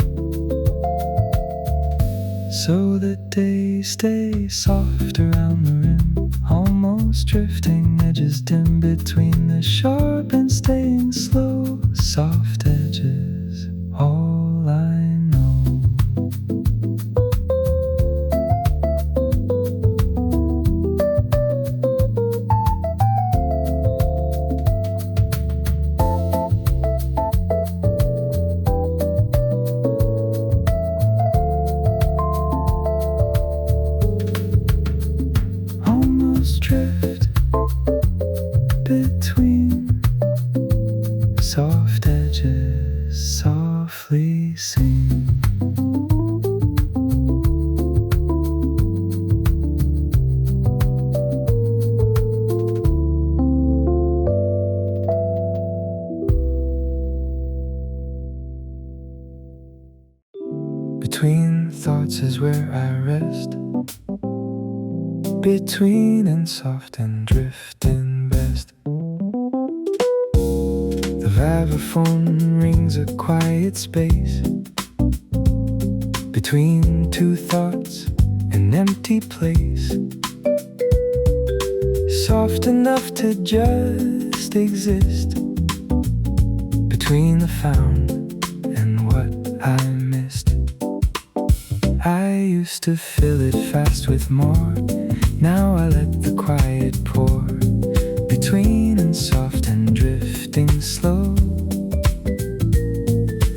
so the days stay soft around the rim. Almost drifting edges dim between the sharp and staying slow. Soft edges, all I know. Almost drift between soft edges, softly sing. Between thoughts is where I rest. Between and soft and drifting best. The vibraphone rings a quiet space between two thoughts, an empty place. Soft enough to just exist between the found and what I missed. I used to fill it fast with more. Now I let the quiet pour between and soft and drifting slow.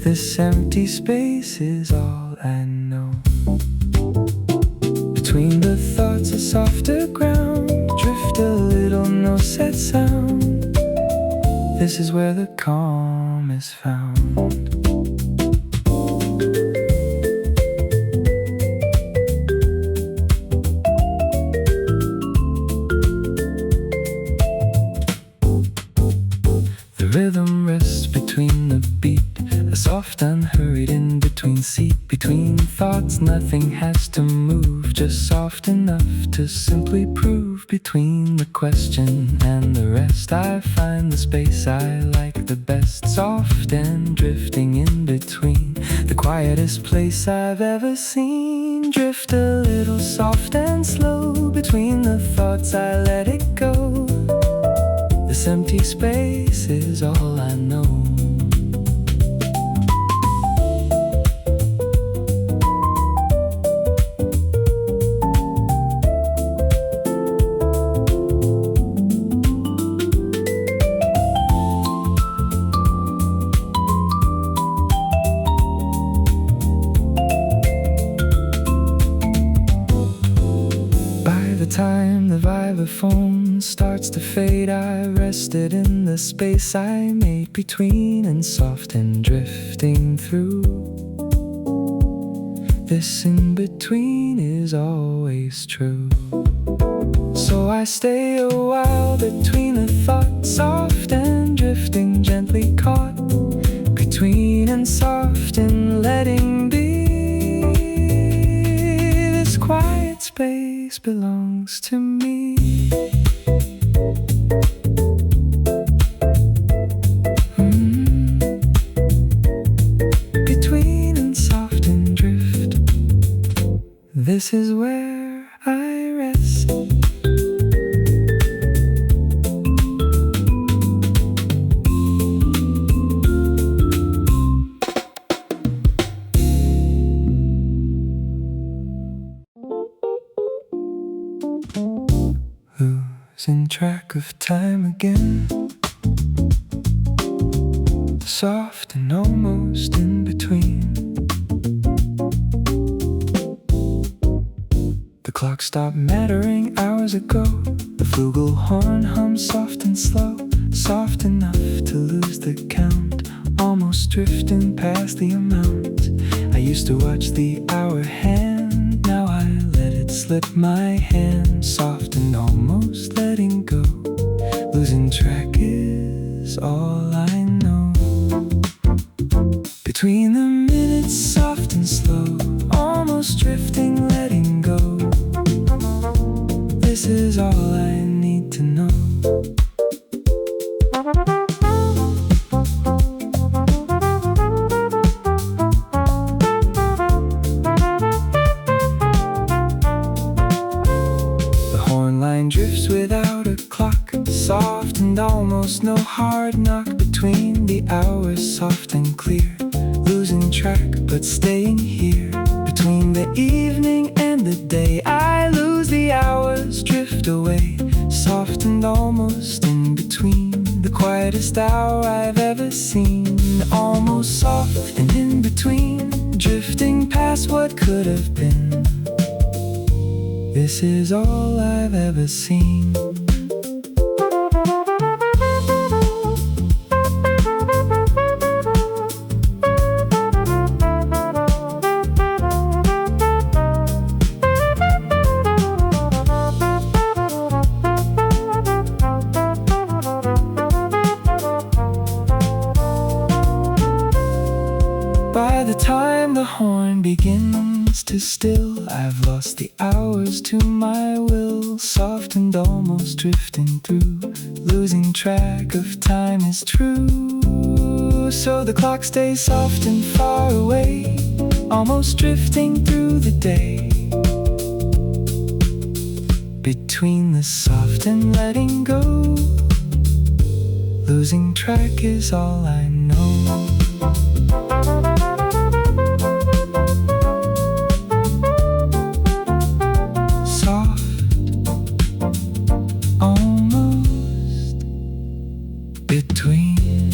This empty space is all I know. Between the thoughts a softer ground, drift a little, no set sound. This is where the calm is found. Rhythm rests between the beat, a soft unhurried in between seat. Between thoughts nothing has to move, just soft enough to simply prove. Between the question and the rest I find the space I like the best. Soft and drifting in between, the quietest place I've ever seen. Drift a little soft and slow, between the thoughts I let it go. This empty space is all I know. By the time the vibraphone starts to fade, I rested in the space I made between and soft and drifting through. This in between is always true. So I stay a while between the thoughts, soft and drifting, gently caught between and soft and letting be. This quiet space belongs to me. Between and soft and drift, this is where I rest. Losing track of time again, soft and almost in between. The clock stopped mattering hours ago. The flugelhorn hums soft and slow, soft enough to lose the count, almost drifting past the amount. I used to watch the hour hand, now I let it slip my hand, soft and almost letting go. Losing track is all I know. Between the minutes almost no hard knock between the hours, soft and clear. Losing track but staying here. Between the evening and the day, I lose the hours, drift away. Soft and almost in between. The quietest hour I've ever seen. Almost soft and in between. Drifting past what could have been. This is all I've ever seen. By the time the horn begins to still, I've lost the hours to my will. Soft and almost drifting through. Losing track of time is true. So the clock stays soft and far away. Almost drifting through the day. Between the soft and letting go. Losing track is all I know. Between,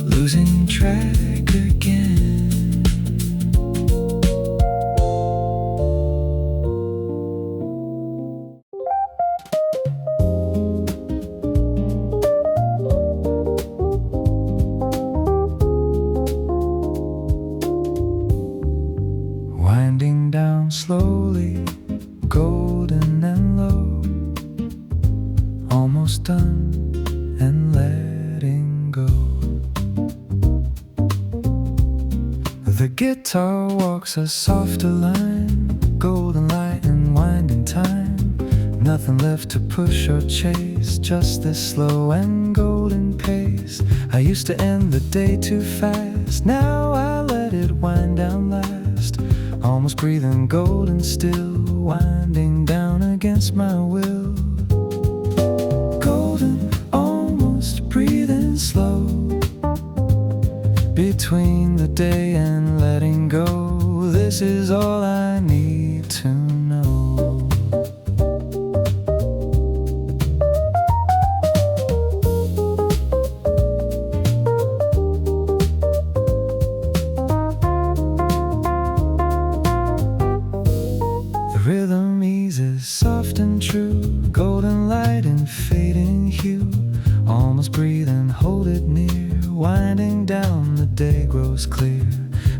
losing track again. Winding down slowly, golden and low. Almost done and letting go. The guitar walks a softer line, golden light and winding time. Nothing left to push or chase, just this slow and golden pace. I used to end the day too fast, now I let it wind down last. Almost breathing golden still, winding down against my will. Breathing slow. Between the day and letting go. This is all I need to know. The rhythm eases soft and true. Golden light and fading hue. Almost breathe and hold it near. Winding down, the day grows clear.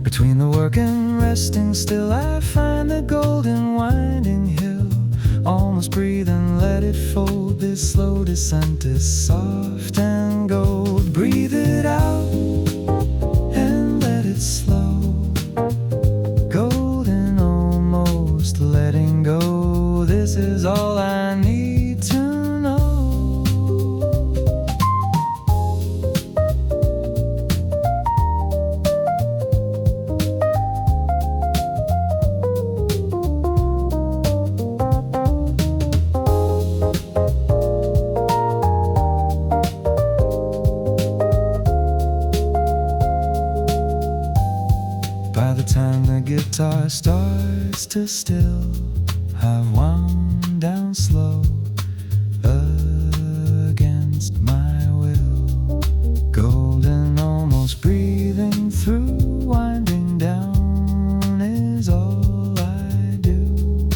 Between the work and resting still, I find the golden winding hill. Almost breathe and let it fold. This slow descent is soft and gold. Breathe it out and let it slow. Golden, almost letting go. This is all I need to know. By the time the guitar starts to still, I've wound down slow against my will. Golden, almost breathing through. Winding down is all I do.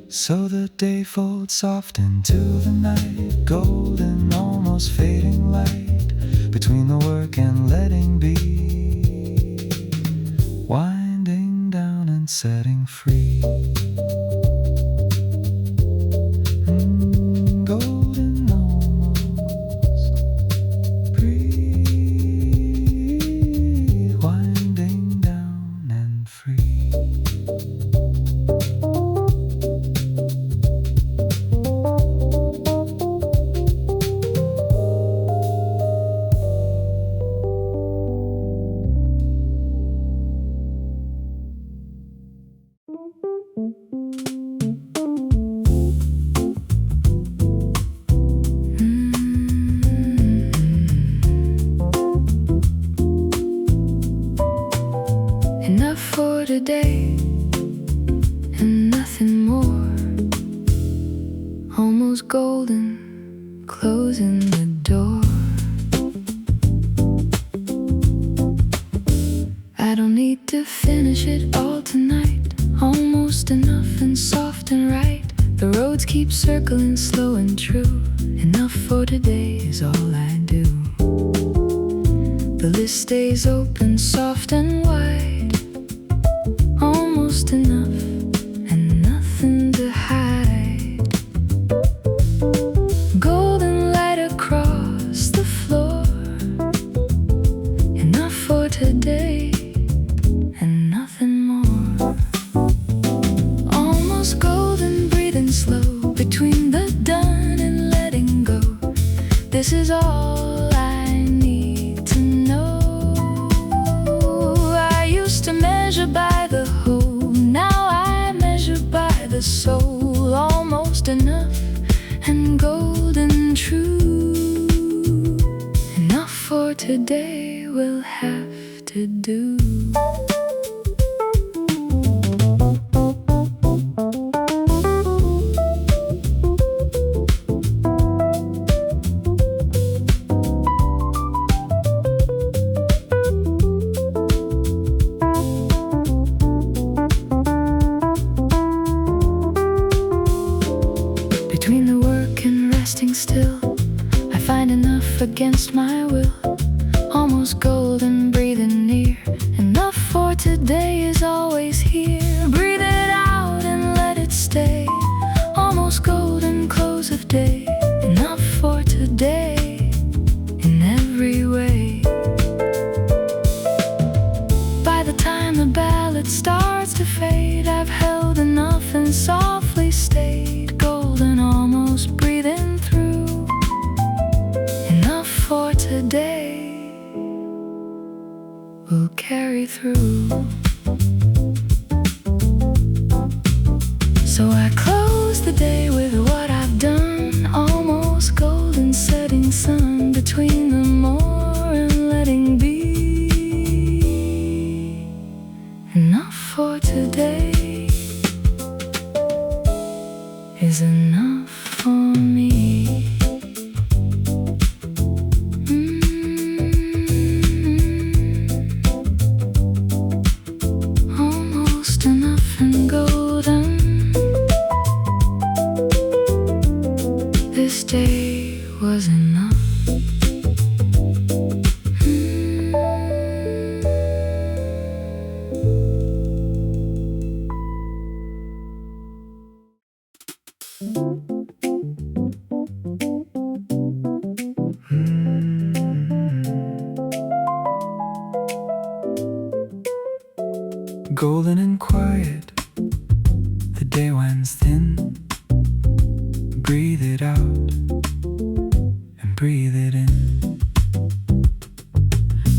So the day folds soft into the night. Golden, almost fading light. Between the work and letting be. Winding down and setting free. Golden, almost breathe. Winding down and free. for today and nothing more. Almost golden, closing the door. I don't need to finish it all tonight. Almost enough and soft and right. The roads keep circling slow and true. Enough for today is all I do. The list stays open, soft and wide. Almost enough and nothing to hide. Golden light across the floor. Enough for today and nothing more. Almost golden, breathing slow between the done and letting go. This is all I need to know. I used to measure by the whole, now I measure by the soul. Almost enough and golden true. Enough for today will have to do. Between the work and resting still, I find enough against my will. Almost golden, breathing near. Enough for today is always here. Breathe it out and let it stay. Almost golden, close of day. Enough for today in every way. By the time the ballad starts to fade, I've held enough and softly stayed. Golden, almost breathing through. Enough for today will carry through. So I close the day with what I've done. Almost golden, setting sun between the more and letting be. Enough for today is enough for me. Almost enough and golden. This day was enough. Golden and quiet, the day winds thin. Breathe it out and breathe it in.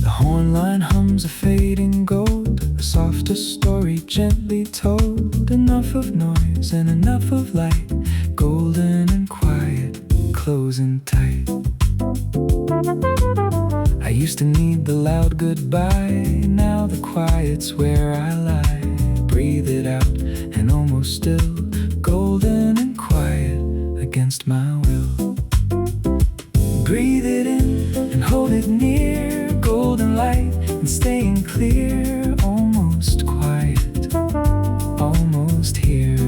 The horn line hums a fading gold, a softer story gently told. Enough of noise and enough of light. Golden and quiet, closing tight. I used to need the loud goodbye. Now the quiet's where I lie. Breathe it out and almost still. Golden and quiet against my will. Breathe it in and hold it near. Golden light and staying clear. Almost quiet, almost here.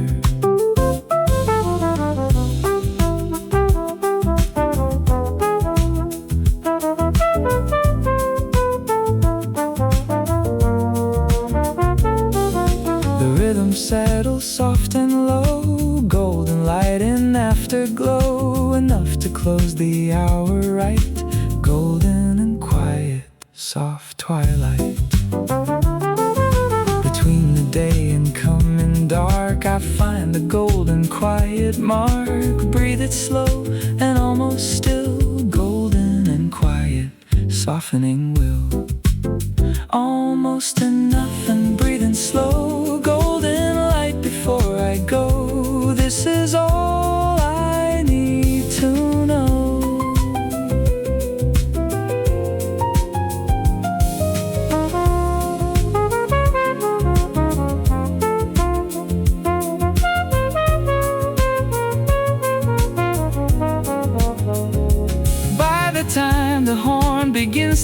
Settle soft and low. Golden light and afterglow. Enough to close the hour right. Golden and quiet, soft twilight. Between the day and coming dark, I find the golden quiet mark. Breathe it slow and almost still. Golden and quiet, softening will. Almost enough and breathing slow. Golden light before I go. This is all I need to know.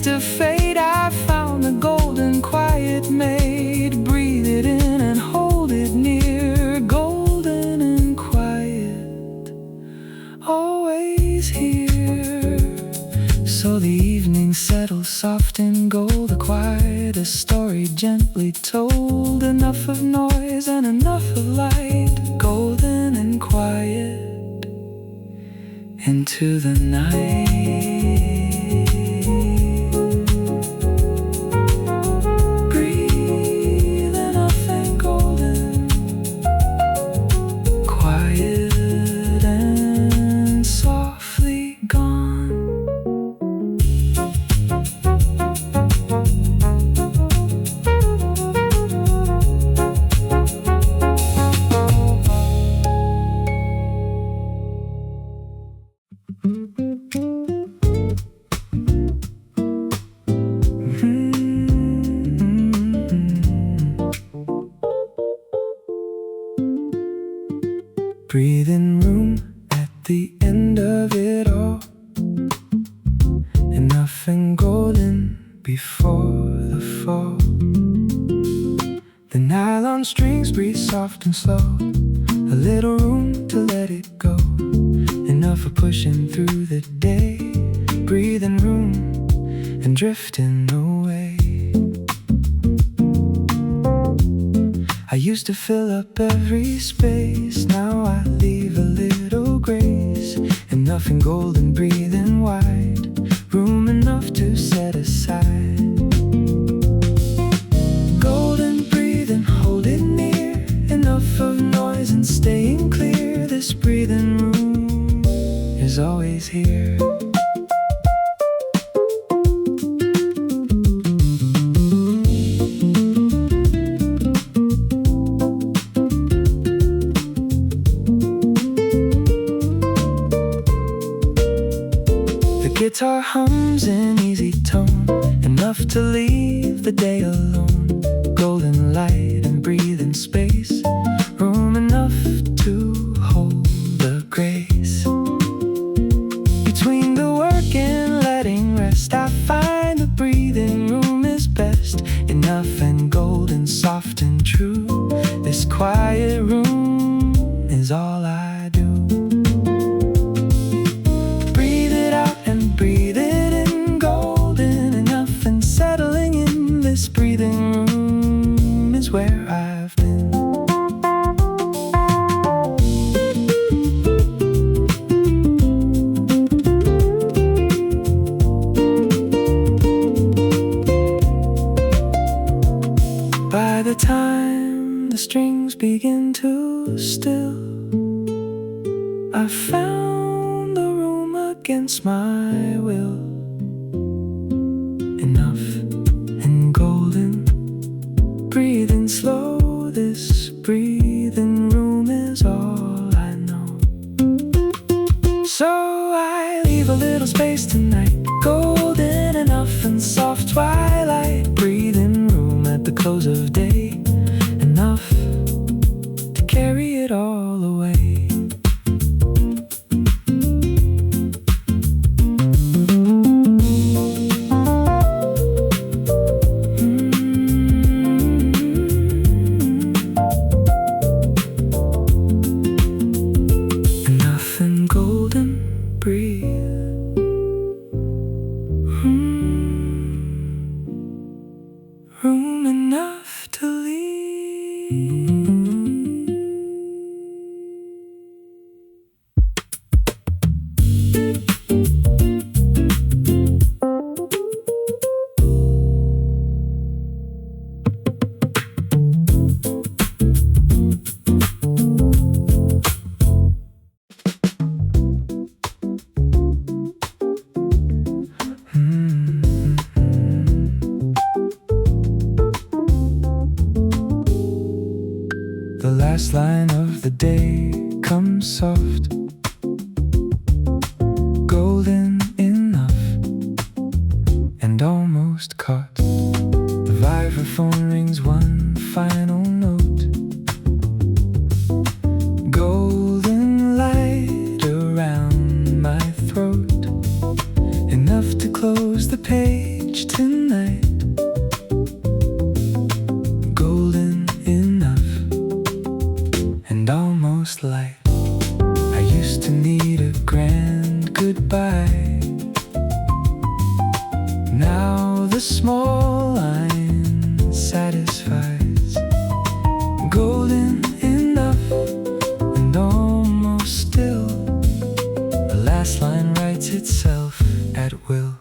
midst of fate, I found the golden quiet made. Breathe it in and hold it near. Golden and quiet, always here. So the evening settles soft in gold, a quiet, a story gently told. Enough of noise and enough of light. Golden and quiet into the night. Breathe enough and golden, quiet and softly gone. Breathing room at the end of it all. Enough and golden before the fall. The nylon strings breathe soft and slow. A little room to let it go. Enough for pushing through the day. Breathing room and drifting away. I used to fill up every space. Now I leave a little grace. Enough in golden, breathing wide. Room enough to set aside. Golden, breathing, hold it near. Enough of noise and staying clear. This breathing room is always here. Guitar hums in easy tone, enough to leave the day alone. Golden light and breathing space, room enough to hold the grace. Between the work and letting rest, I find the breathing room is best. Enough and golden, soft and true. This quiet room is all I do. Breathe it in, golden enough and settling in. This breathing room is where I've been. By the time the strings begin to still, I found the room against my will. Enough and golden, breathing slow. This breathing room is all I know. So I leave a little space tonight. Golden enough and soft twilight. Breathing room at the close of day. Enough to carry it all away. Room enough to leave. The last line of the day comes soft, golden enough, and almost caught. The vibraphone rings one final note. Golden light around my throat, enough to close the page. tonight. Golden enough and almost light. I used to need a grand goodbye. Now the small line satisfies. Golden enough and almost still. The last line writes itself at will.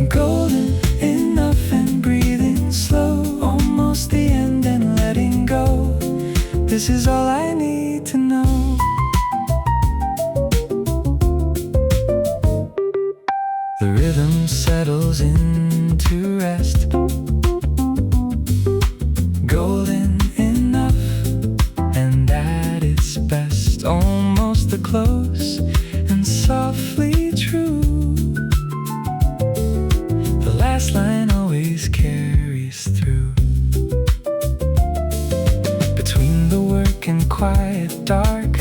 Golden enough and breathing slow. Almost the end and letting go. This is all I need to know. The rhythm settles into rest. Golden enough and at its best. Almost the close and softly true. The last line always carries through. Between the work and quiet dark,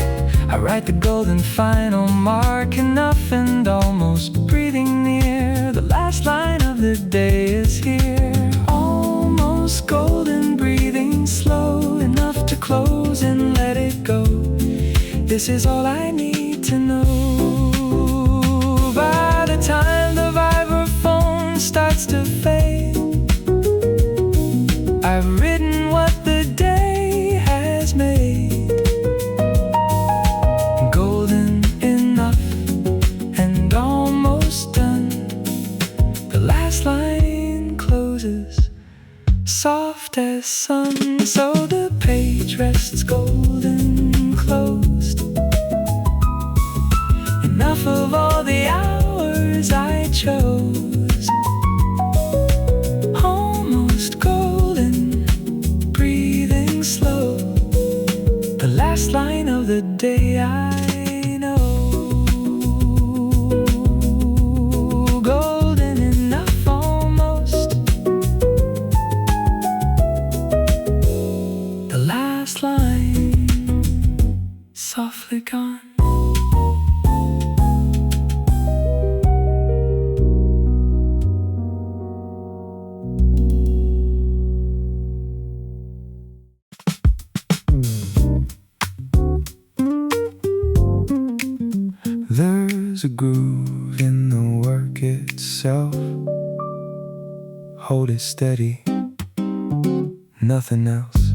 I write the golden final mark. Enough and almost breathing near. The last line of the day is here. Almost golden, breathing slow. Enough to close and let it go. This is all I need to know. By the time the vibraphone starts to fade, I've written what the day has made. Golden enough and almost done. The last line closes, soft as sun. So the page rests golden closed. Enough of all the hours I chose. Almost golden, breathing slow. The last line of the day I know. Golden enough almost. The last line softly gone. There's a groove in the work itself. Hold it steady, nothing else.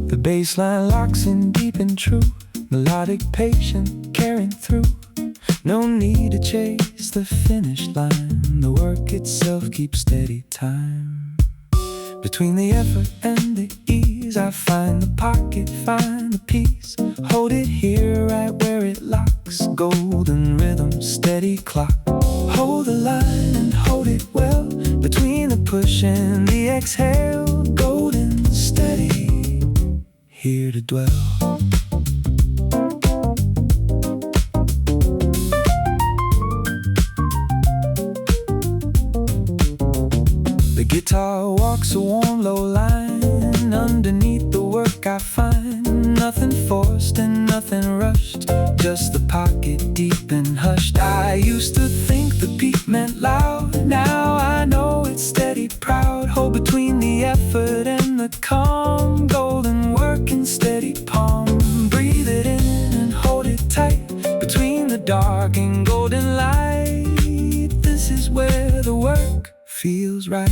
The bass line locks in deep and true. Melodic, patient, carrying through. No need to chase the finish line. The work itself keeps steady time. Between the effort and the ease, I find the pocket, find the peace. Hold it here right where it locks. Golden rhythm, steady clock. Hold the line and hold it well. Between the push and the exhale. Golden, steady, here to dwell. The guitar walks a warm low line. Underneath the work I find nothing forced and nothing rushed. Just the pocket deep and hushed. I used to think the beat meant loud. Now I know it's steady, proud. Hold between the effort and the calm. Golden work and steady palm. Breathe it in and hold it tight. Between the dark and golden light. This is where the work feels right.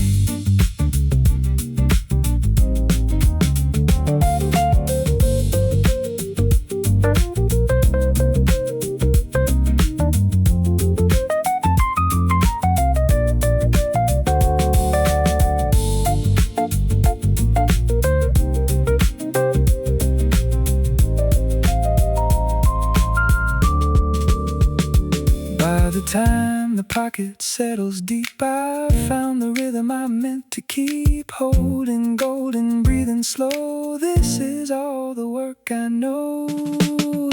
By the time the pocket settles deep, I found the rhythm I meant to keep. Holding golden, breathing slow. This is all the work I know.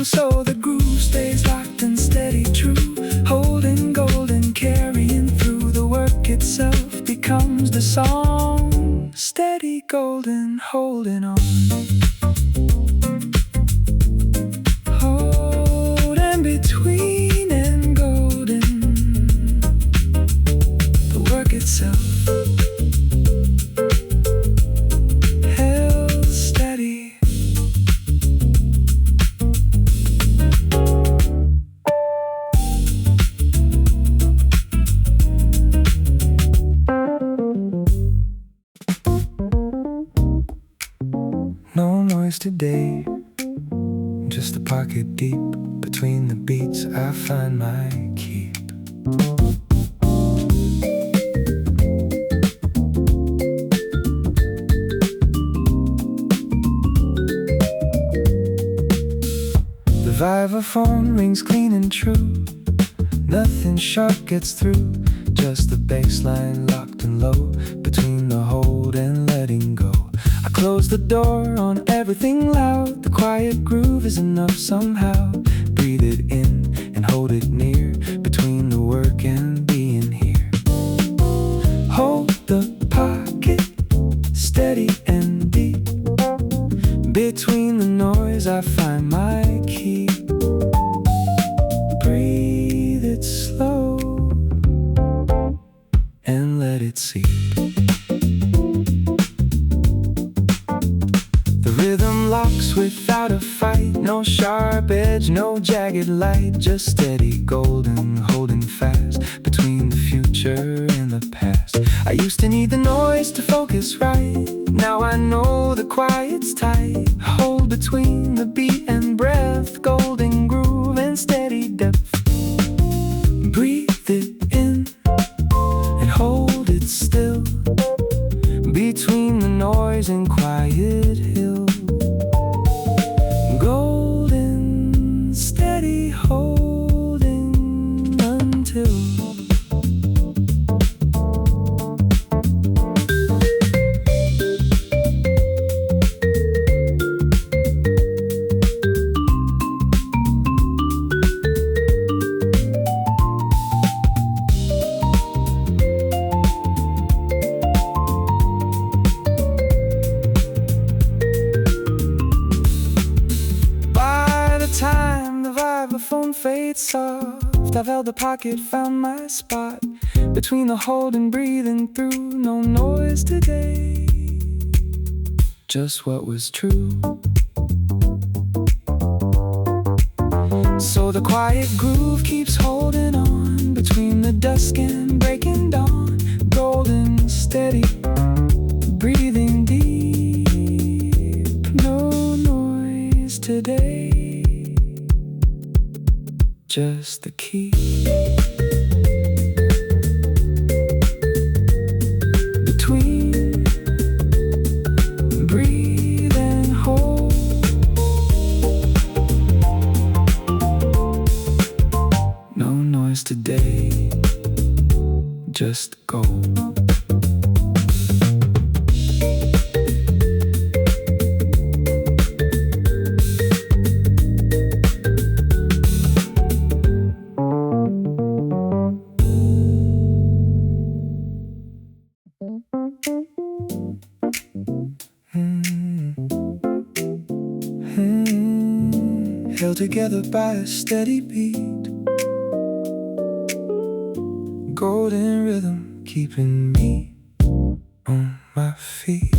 So the groove stays locked and steady, true. Holding golden, carrying through. The work itself becomes the song. steady golden, holding on. Holding between and golden, the work itself held steady. No noise today, just a pocket deep. Between the beats I find my key. The vibraphone rings clean and true. Nothing sharp gets through, just the bass line locked and low. Between the hold and letting go, I close the door on everything loud. The quiet groove is enough somehow. Breathe it in and hold it near. Between the work and being here, hold the pocket steady and deep. Between the noise I find my key. Breathe it slow and let it seep. The rhythm locks without a fight. No sharp edge, no jagged light. Just steady golden, holding fast. Between the future and the past, I used to need the noise to focus right. Now I know the quiet's tight. Hold between the beat and breath. Golden groove and steady depth. Breathe it in and hold it still. Between the noise and quiet hill. Golden, steady, holding until time the vibraphone fades soft. I've held the pocket, found my spot. Between the hold and breathing through. No noise today, just what was true. So the quiet groove keeps holding on. Between the dusk and breaking dawn. Golden, steady, breathing deep. No noise today, just the key. Between, breathe and hold. No noise today, just go. Held together by a steady beat. Golden rhythm keeping me on my feet.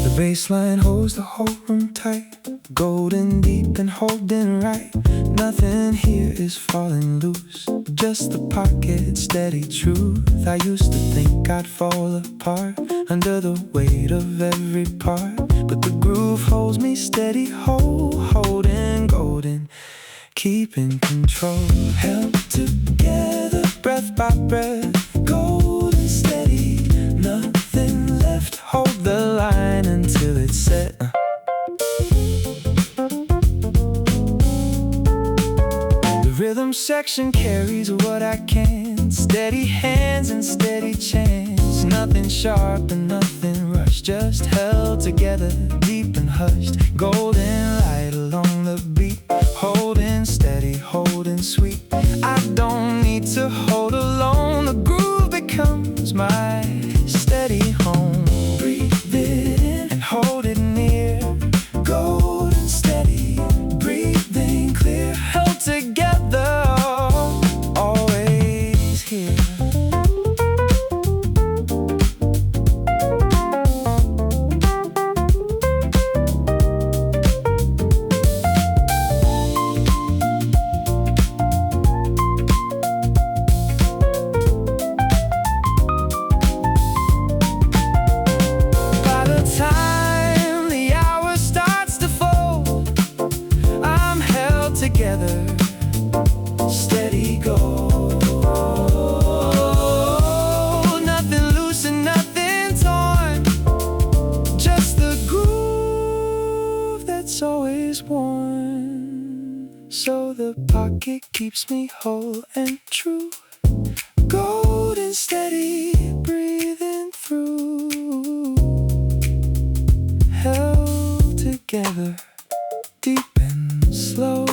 The bass line holds the whole room tight. Golden deep and holding right. Nothing here is falling loose, just the pocket, steady truth. I used to think I'd fall apart under the weight of every part, but the groove holds me steady, holding golden, keeping control. Held together, breath by breath, golden steady, nothing left. Hold the line until it's set. Rhythm section carries what I can. Steady hands and steady chance. Nothing sharp and nothing rushed, just held together, deep and hushed. Golden light along the beat, holding keeps me whole and true. Golden steady, breathing through. Held together, deep and slow.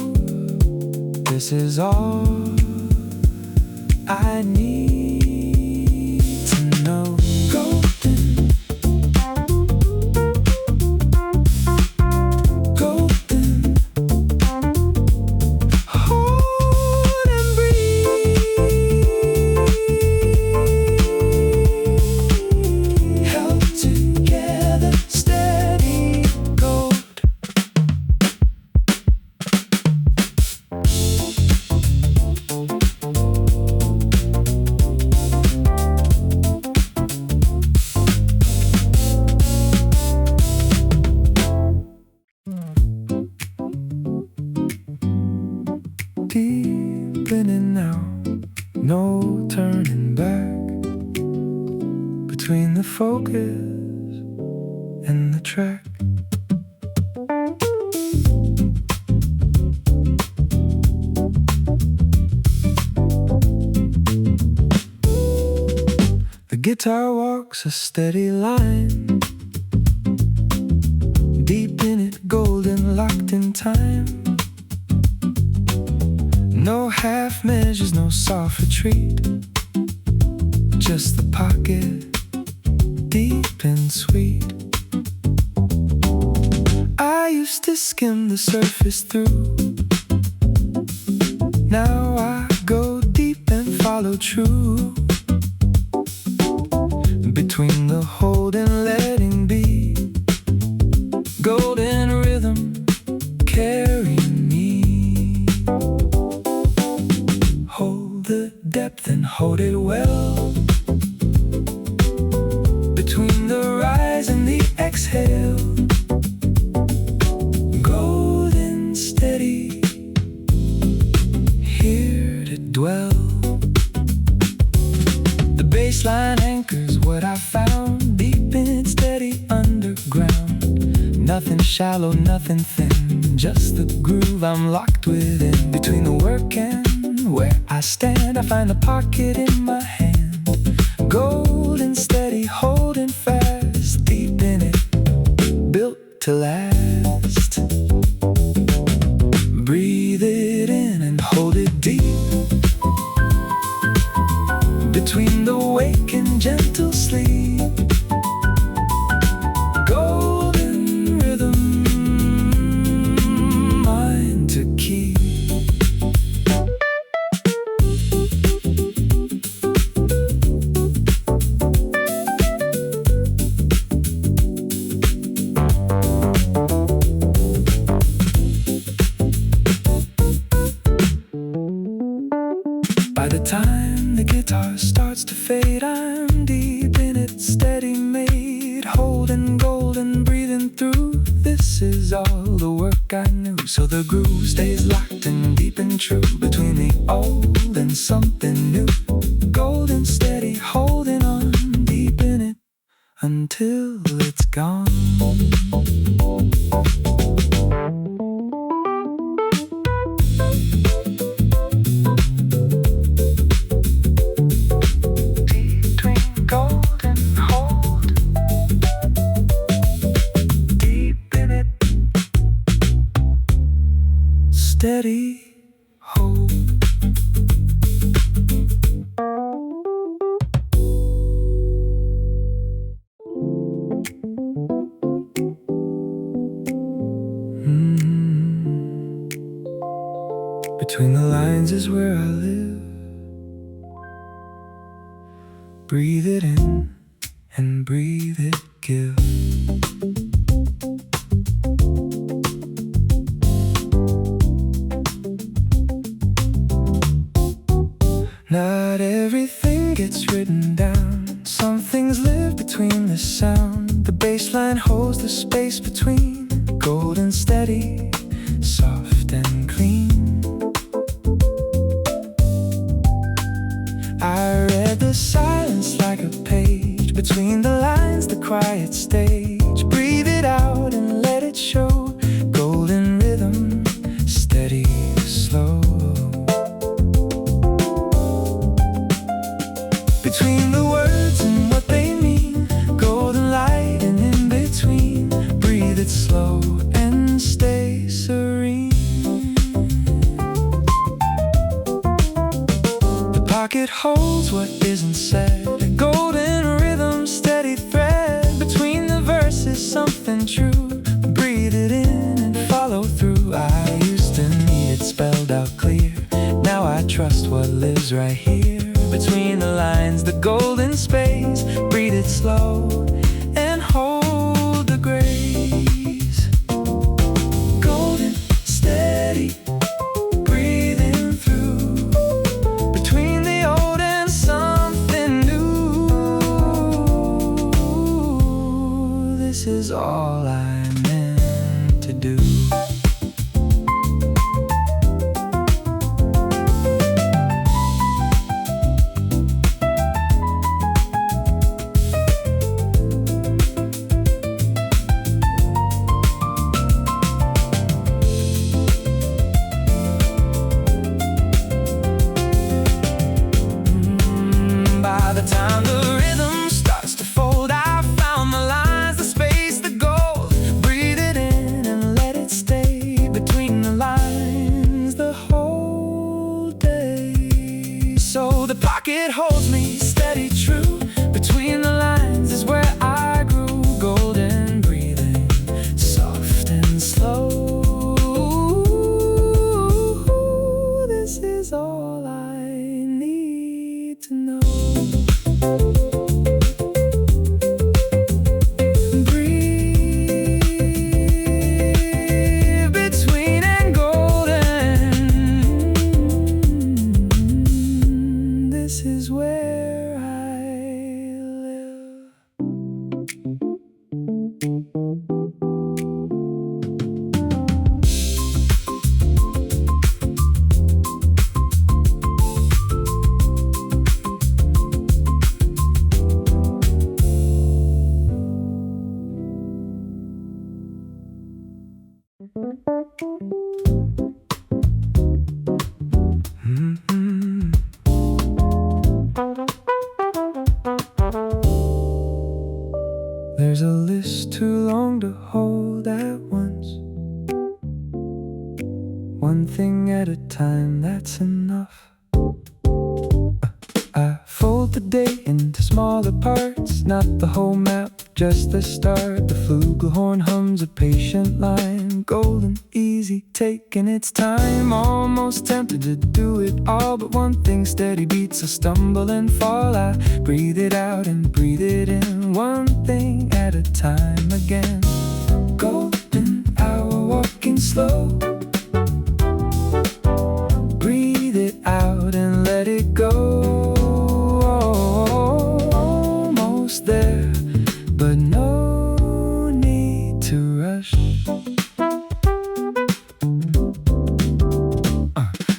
This is all I need to know. Golden, golden, hold and breathe. Held together, steady gold. Deep in it now, no turning back. Between the focus and the track. The guitar walks a steady line. Deep in it, golden, locked in time. No half measures, no soft retreat. Just the pocket, deep and sweet. I used to skim the surface through. Now I go deep and follow true. Between the hold and letting be, golden rhythm carry me. Hold the depth and hold it well. Between the rise and the exhale, golden steady, here to dwell. The baseline anchors what I found, deep in steady underground. Nothing shallow, nothing thin, just the groove I'm locked within. Between the work and where I stand, I find a pocket in my hand. Golden steady, holding fast, deep in it, built to last. Breathe it in and hold it deep. Between the wake and gentle sleep, golden rhythm, mine to keep. By the time the guitar starts to fade, I'm deep in it, steady made, holding golden, breathing through. This is all the work I knew, so the groove stays locked and deep and true. Between the old and something new, golden steady, holding on, deep in it, until it's gone. Steady hold. Between the lines is where I live. Breathe it in and breathe it give. Not everything gets written down. Some things live between the sound. The bass line holds the space between. Golden steady, soft and clean. I read the silence like a page. Between the lines, the quiet stage. Breathe it out and let it show. Golden rhythm, steady, slow. between the words and what they mean. Golden light and in between. Breathe it slow and stay serene. The pocket holds what isn't said. A golden rhythm, steady thread between the verses, something true. Breathe it in and follow through. I used to need it spelled out clear. Now I trust what lives right here between the lines, the golden space. Breathe it slow and hold the grace. Golden, steady, breathing through between the old and something new. This is all I meant to do. By the time the rhythm starts to fold, I found the lines, the space, the gold. Breathe it in and let it stay between the lines the whole day. So the pocket holds me steady, true. Between the lines is where I grew. Golden breathing, soft and slow. This is all I need to know. Breathe between and golden. This is where I live. There's a list too long to hold at once. One thing at a time, that's enough. I fold the day into smaller parts, not the whole map, just the start. The flugelhorn hums a patient line, golden, easy, taking its time. Almost tempted to do it all, but one thing steady beats. I stumble and fall, I breathe it out and breathe it in. One thing at a time again. Golden hour, walking slow. Breathe it out and let it go. Almost there, but no need to rush.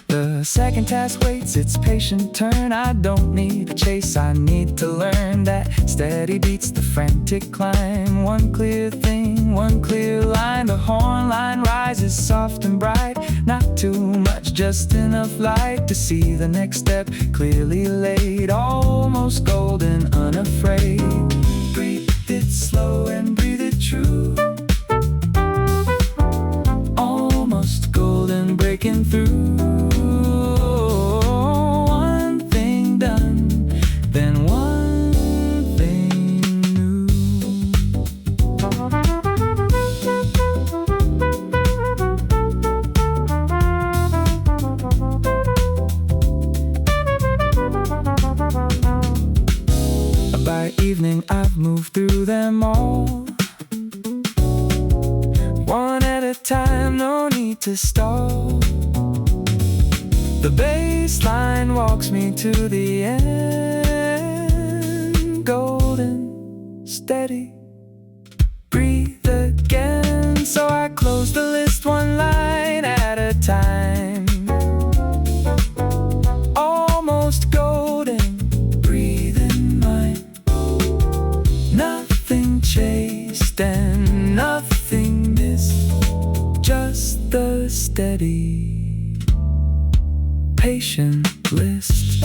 The second task waits its patient turn. I don't need a chase, I need to learn that steady beats the frantic climb. One clear thing, one clear line. The horn line rises soft and bright. Not too much, just enough light to see the next step clearly laid. Almost golden, unafraid. Breathe it slow and breathe it true. Almost golden, breaking through. One thing done, then one thing new. By evening I've moved through them all, one at a time, no need to stall. The bass line walks me to the end. Golden, steady, breathe again. So I close the list one line at a time. Almost golden, breathe in mine. Nothing chased and nothing missed, just the steady, patient list.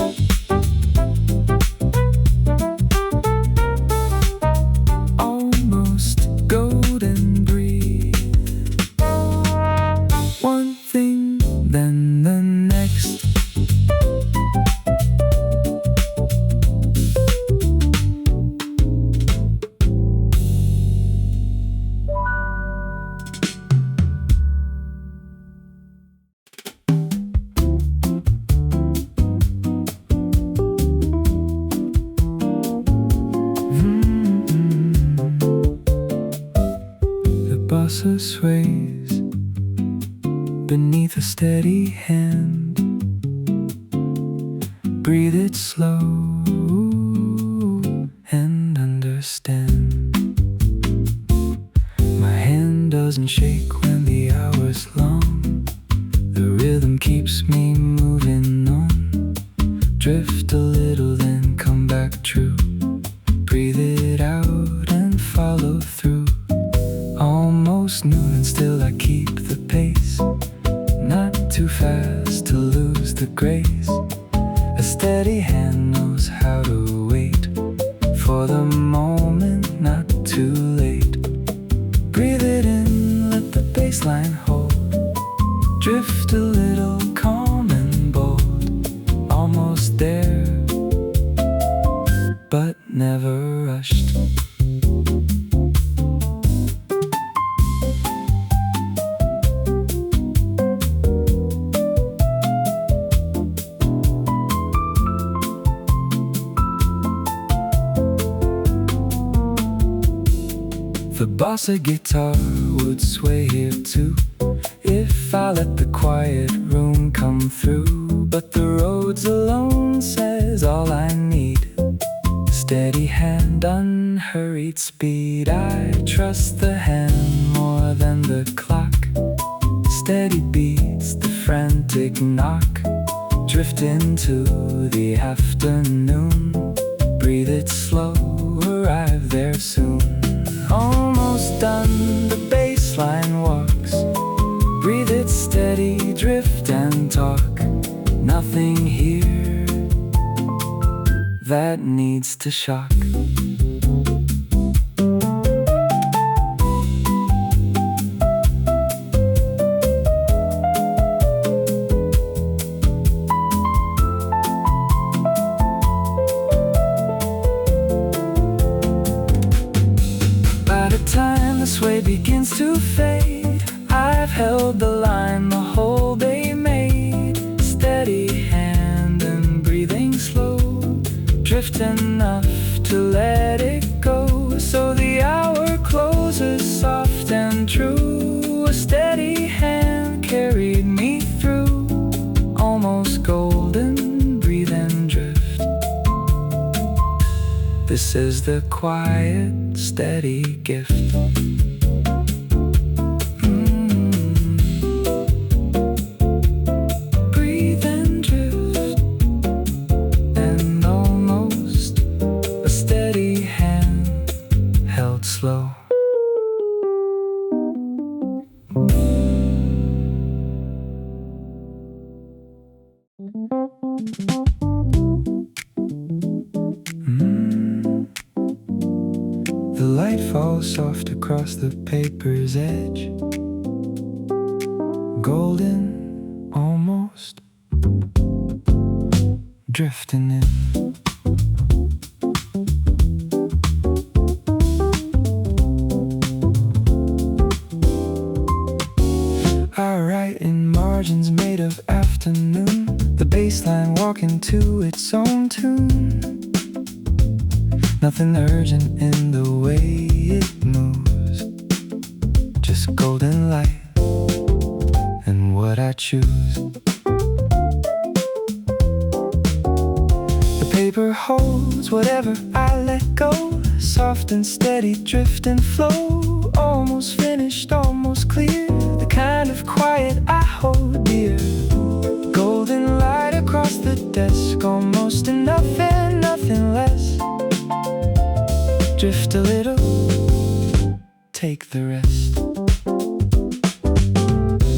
salsa sways beneath a steady hand. Breathe it slow and understand. My hand doesn't shake when the hour's long. The rhythm keeps me moving on. Drift a little then come back true. Breathe it out and follow through. Almost noon and still I keep the pace. Not too fast to lose the grace. A steady hand knows how to wait for the moment, not too late. Breathe it in, let the bassline hold. Drift a little, calm and bold. Almost there, but never rushed. The bossa guitar would sway here too, if I let the quiet room come through. But the roads alone says all I need. Steady hand, unhurried speed. I trust the hand more than the clock. Steady beats, the frantic knock. Drift into the afternoon. Breathe it slow, arrive there soon. Almost done, the bassline walks. Breathe it steady, drift and talk. Nothing here that needs to shock. By the time the sway begins to fade, I've held the line the whole day made. Steady hand and breathing slow. Drift enough to let it go. So the hour closes soft and true. A steady hand carried me through. Almost golden, breathe and drift. This is the quiet, steady gift. Breathe and drift, and almost a steady hand held slow. The light falls soft across the paper's edge. Golden, almost drifting in. I write in margins made of afternoon. The bassline walking to its own tune. Nothing urgent in the way it moves. Just golden light and what I choose. The paper holds whatever I let go. Soft and steady, drift and flow. Almost finished, almost clear. The kind of quiet I hold dear. Golden light across the desk. Almost enough and nothing less. Drift a little, take the rest.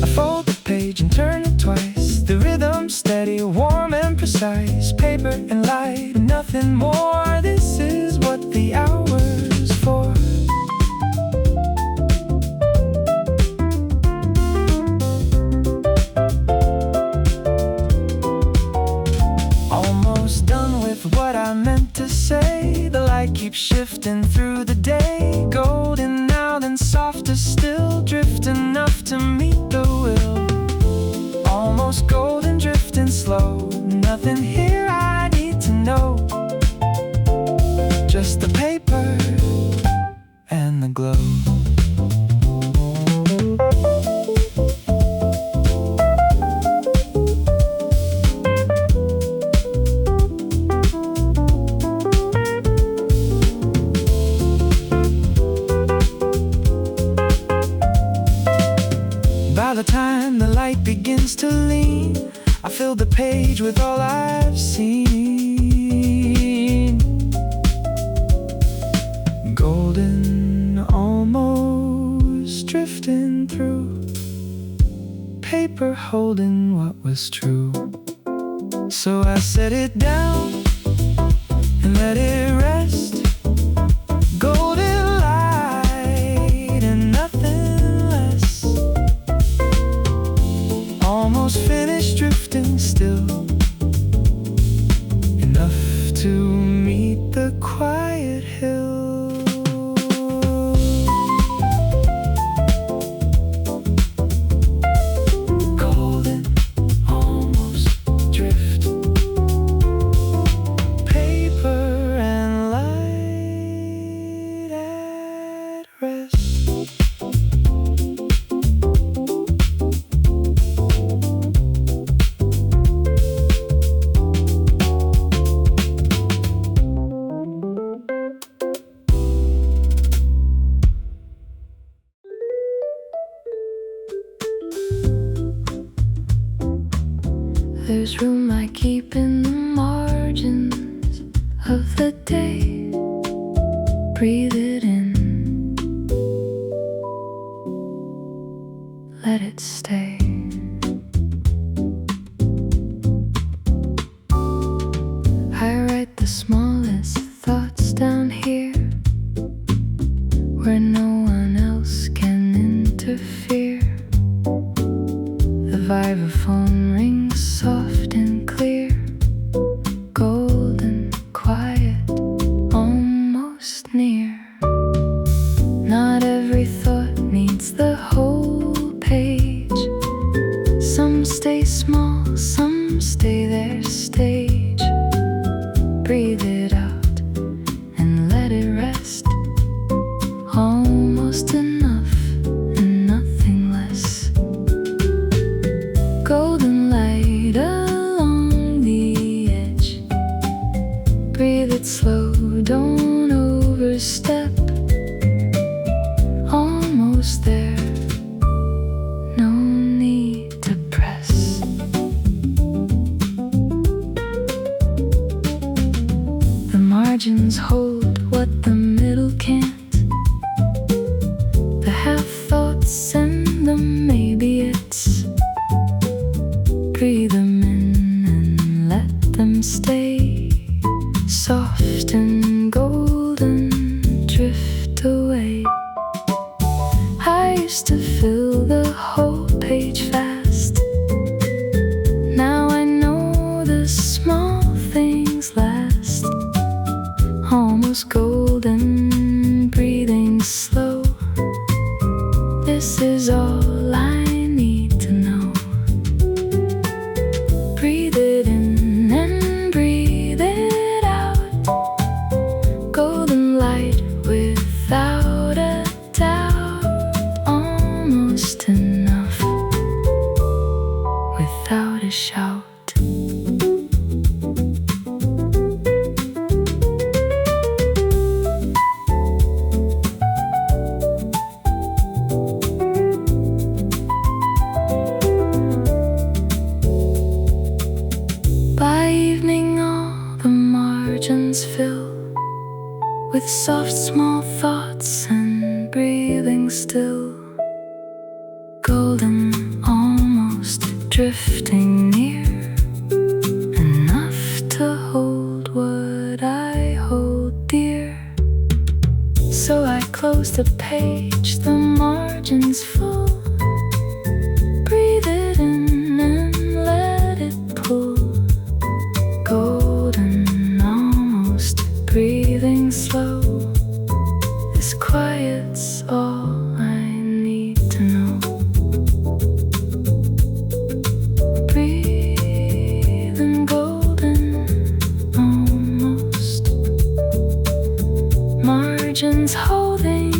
I fold the page and turn it twice. The rhythm steady, warm and precise. Paper and light, nothing more. This is what the hour's for. Almost done with what I meant to say. The light keeps shifting through the day. Golden now, then softer still. Drift enough to meet the will. Almost golden, drifting slow. Nothing here I need to know. Just the paper and the glow. begins to lean. I fill the page with all I've seen. Golden, almost drifting through paper holding what was true. So I set it down and let it rest. Golden light and nothing less. Almost finished drifting still, enough to meet the quiet hill. Golden, almost drift, paper and light at rest. There's room I keep in the margins of the day. Breathe it in, let it stay. I write the smallest thoughts down here, where no one else can interfere. The vibraphone rings soft and clear, golden, quiet, almost near. Not every thought needs the whole page. Some stay small, some stay their stage. Breathe it out and let it rest. Almost enough and nothing less. Golden light along the edge. Breathe it slow, don't overstep. Almost there, no need to press. The margins hold what the middle can't. The half thoughts and the maybe it's. Breathe them in and let them stay. Soft and golden, drift away. I used to fill the whole page fast. Now I know the small things last. Almost golden, breathing slow. This is all I need to know. Breathe it in and breathe it out. Golden light without a doubt. Almost enough without a shout. By evening all the margins fill with soft small thoughts and breathing still. Golden, almost drifting near, enough to hold what I hold dear. So I close the page, the margins full. Breathe it in and let it pull. Golden, almost breathing slow. This quiet's all I need to know. Breathe and golden, almost. Margins holding